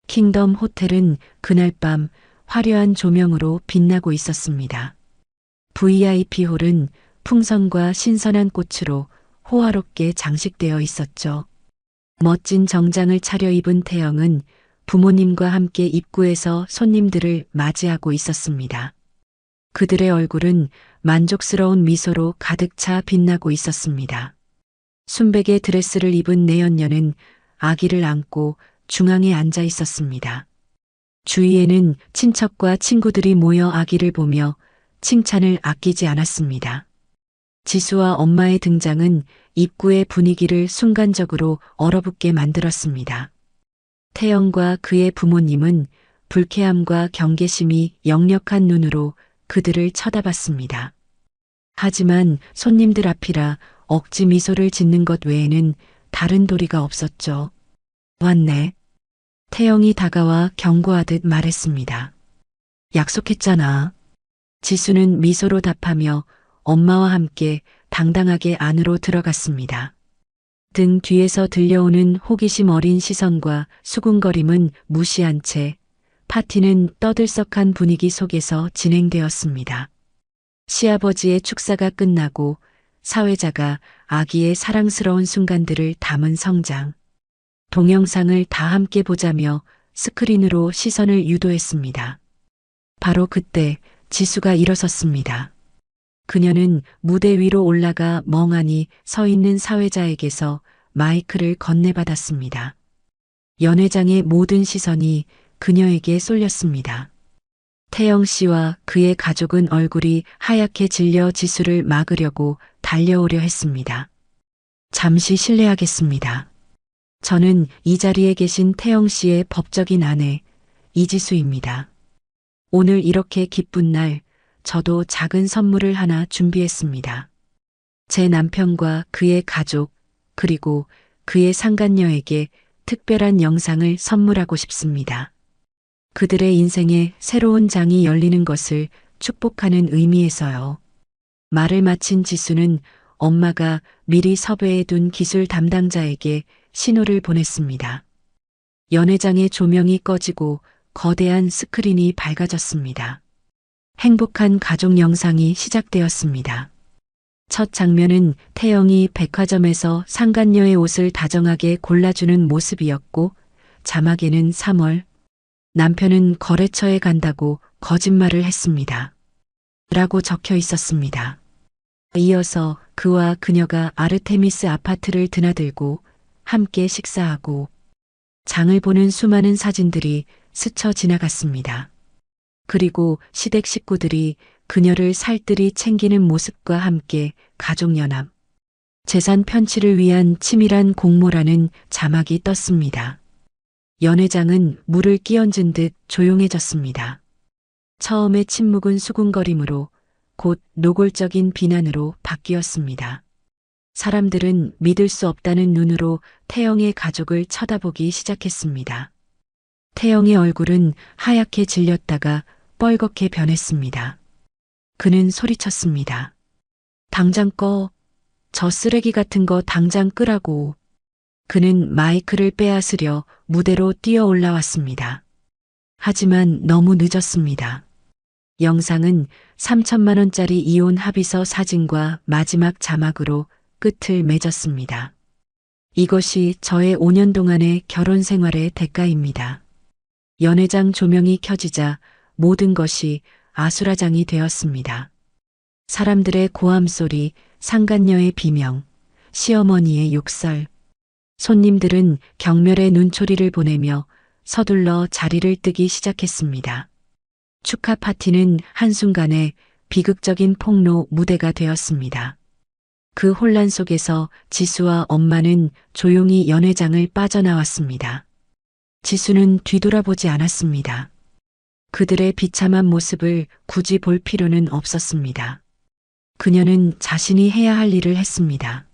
킹덤 호텔은 그날 밤 화려한 조명으로 빛나고 있었습니다. VIP 홀은 풍선과 신선한 꽃으로 호화롭게 장식되어 있었죠. 멋진 정장을 차려입은 태영은 부모님과 함께 입구에서 손님들을 맞이하고 있었습니다. 그들의 얼굴은 만족스러운 미소로 가득 차 빛나고 있었습니다. 순백의 드레스를 입은 내연녀는 아기를 안고 중앙에 앉아 있었습니다. 주위에는 친척과 친구들이 모여 아기를 보며 칭찬을 아끼지 않았습니다. 지수와 엄마의 등장은 입구의 분위기를 순간적으로 얼어붙게 만들었습니다. 태영과 그의 부모님은 불쾌함과 경계심이 역력한 눈으로 그들을 쳐다봤습니다. 하지만 손님들 앞이라 억지 미소를 짓는 것 외에는 다른 도리가 없었죠. 왔네. 태영이 다가와 경고하듯 말했습니다. 약속했잖아. 지수는 미소로 답하며 엄마와 함께 당당하게 안으로 들어갔습니다. 등 뒤에서 들려오는 호기심 어린 시선과 수군거림은 무시한 채 파티는 떠들썩한 분위기 속에서 진행되었습니다. 시아버지의 축사가 끝나고 사회자가 아기의 사랑스러운 순간들을 담은 성장, 동영상을 다 함께 보자며 스크린으로 시선을 유도했습니다. 바로 그때 지수가 일어섰습니다. 그녀는 무대 위로 올라가 멍하니 서 있는 사회자에게서 마이크를 건네받았습니다. 연회장의 모든 시선이 그녀에게 쏠렸습니다. 태영 씨와 그의 가족은 얼굴이 하얗게 질려 지수를 막으려고 달려오려 했습니다. 잠시 실례하겠습니다. 저는 이 자리에 계신 태영 씨의 법적인 아내 이지수입니다. 오늘 이렇게 기쁜 날 저도 작은 선물을 하나 준비했습니다. 제 남편과 그의 가족 그리고 그의 상간녀에게 특별한 영상을 선물하고 싶습니다. 그들의 인생에 새로운 장이 열리는 것을 축복하는 의미에서요. 말을 마친 지수는 엄마가 미리 섭외해 둔 기술 담당자에게 신호를 보냈습니다. 연회장의 조명이 꺼지고 거대한 스크린이 밝아졌습니다. 행복한 가족 영상이 시작되었습니다. 첫 장면은 태영이 백화점에서 상간녀의 옷을 다정하게 골라주는 모습이었고 자막에는 3월 남편은 거래처에 간다고 거짓말을 했습니다. 라고 적혀 있었습니다. 이어서 그와 그녀가 아르테미스 아파트를 드나들고 함께 식사하고 장을 보는 수많은 사진들이 스쳐 지나갔습니다. 그리고 시댁 식구들이 그녀를 살뜰히 챙기는 모습과 함께 가족연합, 재산 편취를 위한 치밀한 공모라는 자막이 떴습니다. 연회장은 물을 끼얹은 듯 조용해졌습니다. 처음의 침묵은 수군거림으로 곧 노골적인 비난으로 바뀌었습니다. 사람들은 믿을 수 없다는 눈으로 태영의 가족을 쳐다보기 시작했습니다. 태영의 얼굴은 하얗게 질렸다가 뻘겋게 변했습니다. 그는 소리쳤습니다. 당장 꺼. 저 쓰레기 같은 거 당장 끄라고. 그는 마이크를 빼앗으려 무대로 뛰어 올라왔습니다. 하지만 너무 늦었습니다. 영상은 3천만 원짜리 이혼 합의서 사진과 마지막 자막으로 끝을 맺었습니다. 이것이 저의 5년 동안의 결혼 생활의 대가입니다. 연회장 조명이 켜지자 모든 것이 아수라장이 되었습니다. 사람들의 고함 소리, 상간녀의 비명, 시어머니의 욕설. 손님들은 경멸의 눈초리를 보내며 서둘러 자리를 뜨기 시작했습니다. 축하 파티는 한순간에 비극적인 폭로 무대가 되었습니다. 그 혼란 속에서 지수와 엄마는 조용히 연회장을 빠져나왔습니다. 지수는 뒤돌아보지 않았습니다. 그들의 비참한 모습을 굳이 볼 필요는 없었습니다. 그녀는 자신이 해야 할 일을 했습니다.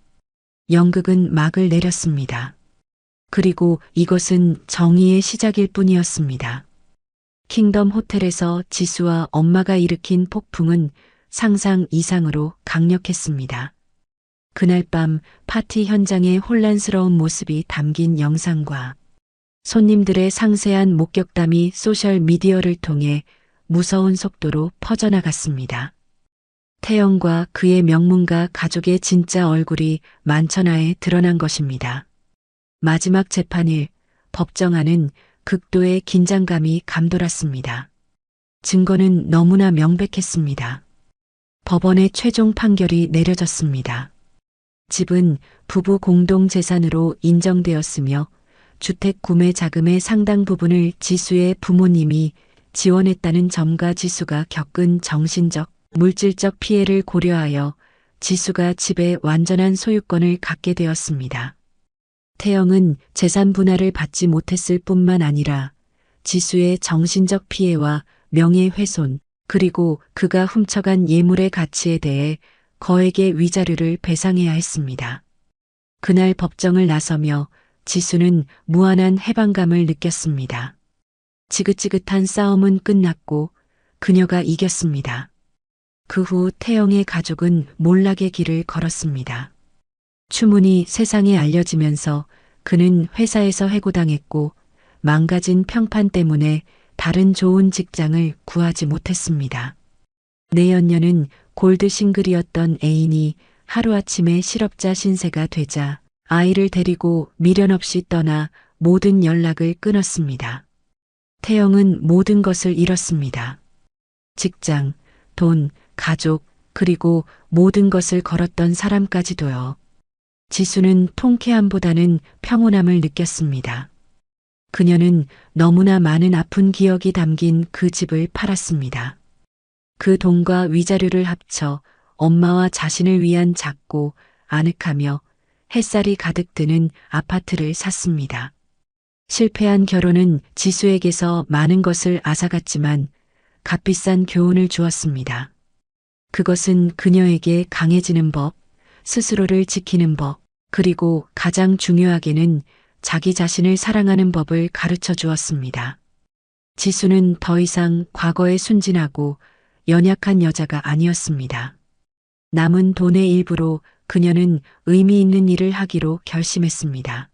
연극은 막을 내렸습니다. 그리고 이것은 정의의 시작일 뿐이었습니다. 킹덤 호텔에서 지수와 엄마가 일으킨 폭풍은 상상 이상으로 강력했습니다. 그날 밤 파티 현장의 혼란스러운 모습이 담긴 영상과 손님들의 상세한 목격담이 소셜 미디어를 통해 무서운 속도로 퍼져나갔습니다. 태영과 그의 명문가 가족의 진짜 얼굴이 만천하에 드러난 것입니다. 마지막 재판일 법정 안은 극도의 긴장감이 감돌았습니다. 증거는 너무나 명백했습니다. 법원의 최종 판결이 내려졌습니다. 집은 부부 공동 재산으로 인정되었으며 주택 구매 자금의 상당 부분을 지수의 부모님이 지원했다는 점과 지수가 겪은 정신적, 물질적 피해를 고려하여 지수가 집의 완전한 소유권을 갖게 되었습니다. 태영은 재산 분할을 받지 못했을 뿐만 아니라 지수의 정신적 피해와 명예훼손 그리고 그가 훔쳐간 예물의 가치에 대해 거액의 위자료를 배상해야 했습니다. 그날 법정을 나서며 지수는 무한한 해방감을 느꼈습니다. 지긋지긋한 싸움은 끝났고 그녀가 이겼습니다. 그 후 태영의 가족은 몰락의 길을 걸었습니다. 추문이 세상에 알려지면서 그는 회사에서 해고당했고 망가진 평판 때문에 다른 좋은 직장을 구하지 못했습니다. 내연녀는 골드 싱글이었던 애인이 하루아침에 실업자 신세가 되자 아이를 데리고 미련 없이 떠나 모든 연락을 끊었습니다. 태영은 모든 것을 잃었습니다. 직장, 돈, 가족, 그리고 모든 것을 걸었던 사람까지도요. 지수는 통쾌함보다는 평온함을 느꼈습니다. 그녀는 너무나 많은 아픈 기억이 담긴 그 집을 팔았습니다. 그 돈과 위자료를 합쳐 엄마와 자신을 위한 작고 아늑하며 햇살이 가득 드는 아파트를 샀습니다. 실패한 결혼은 지수에게서 많은 것을 앗아갔지만 값비싼 교훈을 주었습니다. 그것은 그녀에게 강해지는 법, 스스로를 지키는 법, 그리고 가장 중요하게는 자기 자신을 사랑하는 법을 가르쳐 주었습니다. 지수는 더 이상 과거에 순진하고 연약한 여자가 아니었습니다. 남은 돈의 일부로 그녀는 의미 있는 일을 하기로 결심했습니다.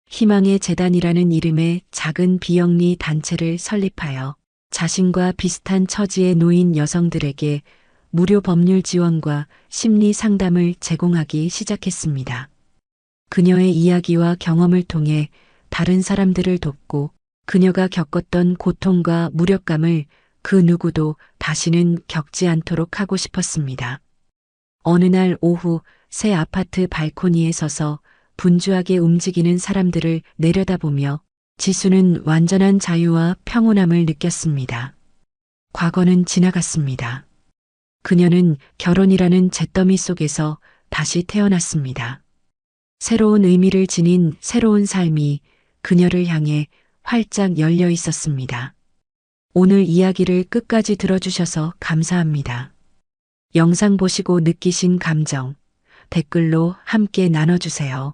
희망의 재단이라는 이름의 작은 비영리 단체를 설립하여 자신과 비슷한 처지에 놓인 여성들에게 무료 법률 지원과 심리 상담을 제공하기 시작했습니다. 그녀의 이야기와 경험을 통해 다른 사람들을 돕고 그녀가 겪었던 고통과 무력감을 그 누구도 다시는 겪지 않도록 하고 싶었습니다. 어느 날 오후 새 아파트 발코니에 서서 분주하게 움직이는 사람들을 내려다보며 지수는 완전한 자유와 평온함을 느꼈습니다. 과거는 지나갔습니다. 그녀는 결혼이라는 잿더미 속에서 다시 태어났습니다. 새로운 의미를 지닌 새로운 삶이 그녀를 향해 활짝 열려 있었습니다. 오늘 이야기를 끝까지 들어주셔서 감사합니다. 영상 보시고 느끼신 감정, 댓글로 함께 나눠주세요.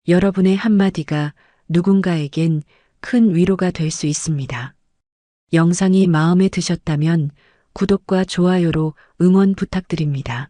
여러분의 한마디가 누군가에겐 큰 위로가 될 수 있습니다. 영상이 마음에 드셨다면 구독과 좋아요로 응원 부탁드립니다.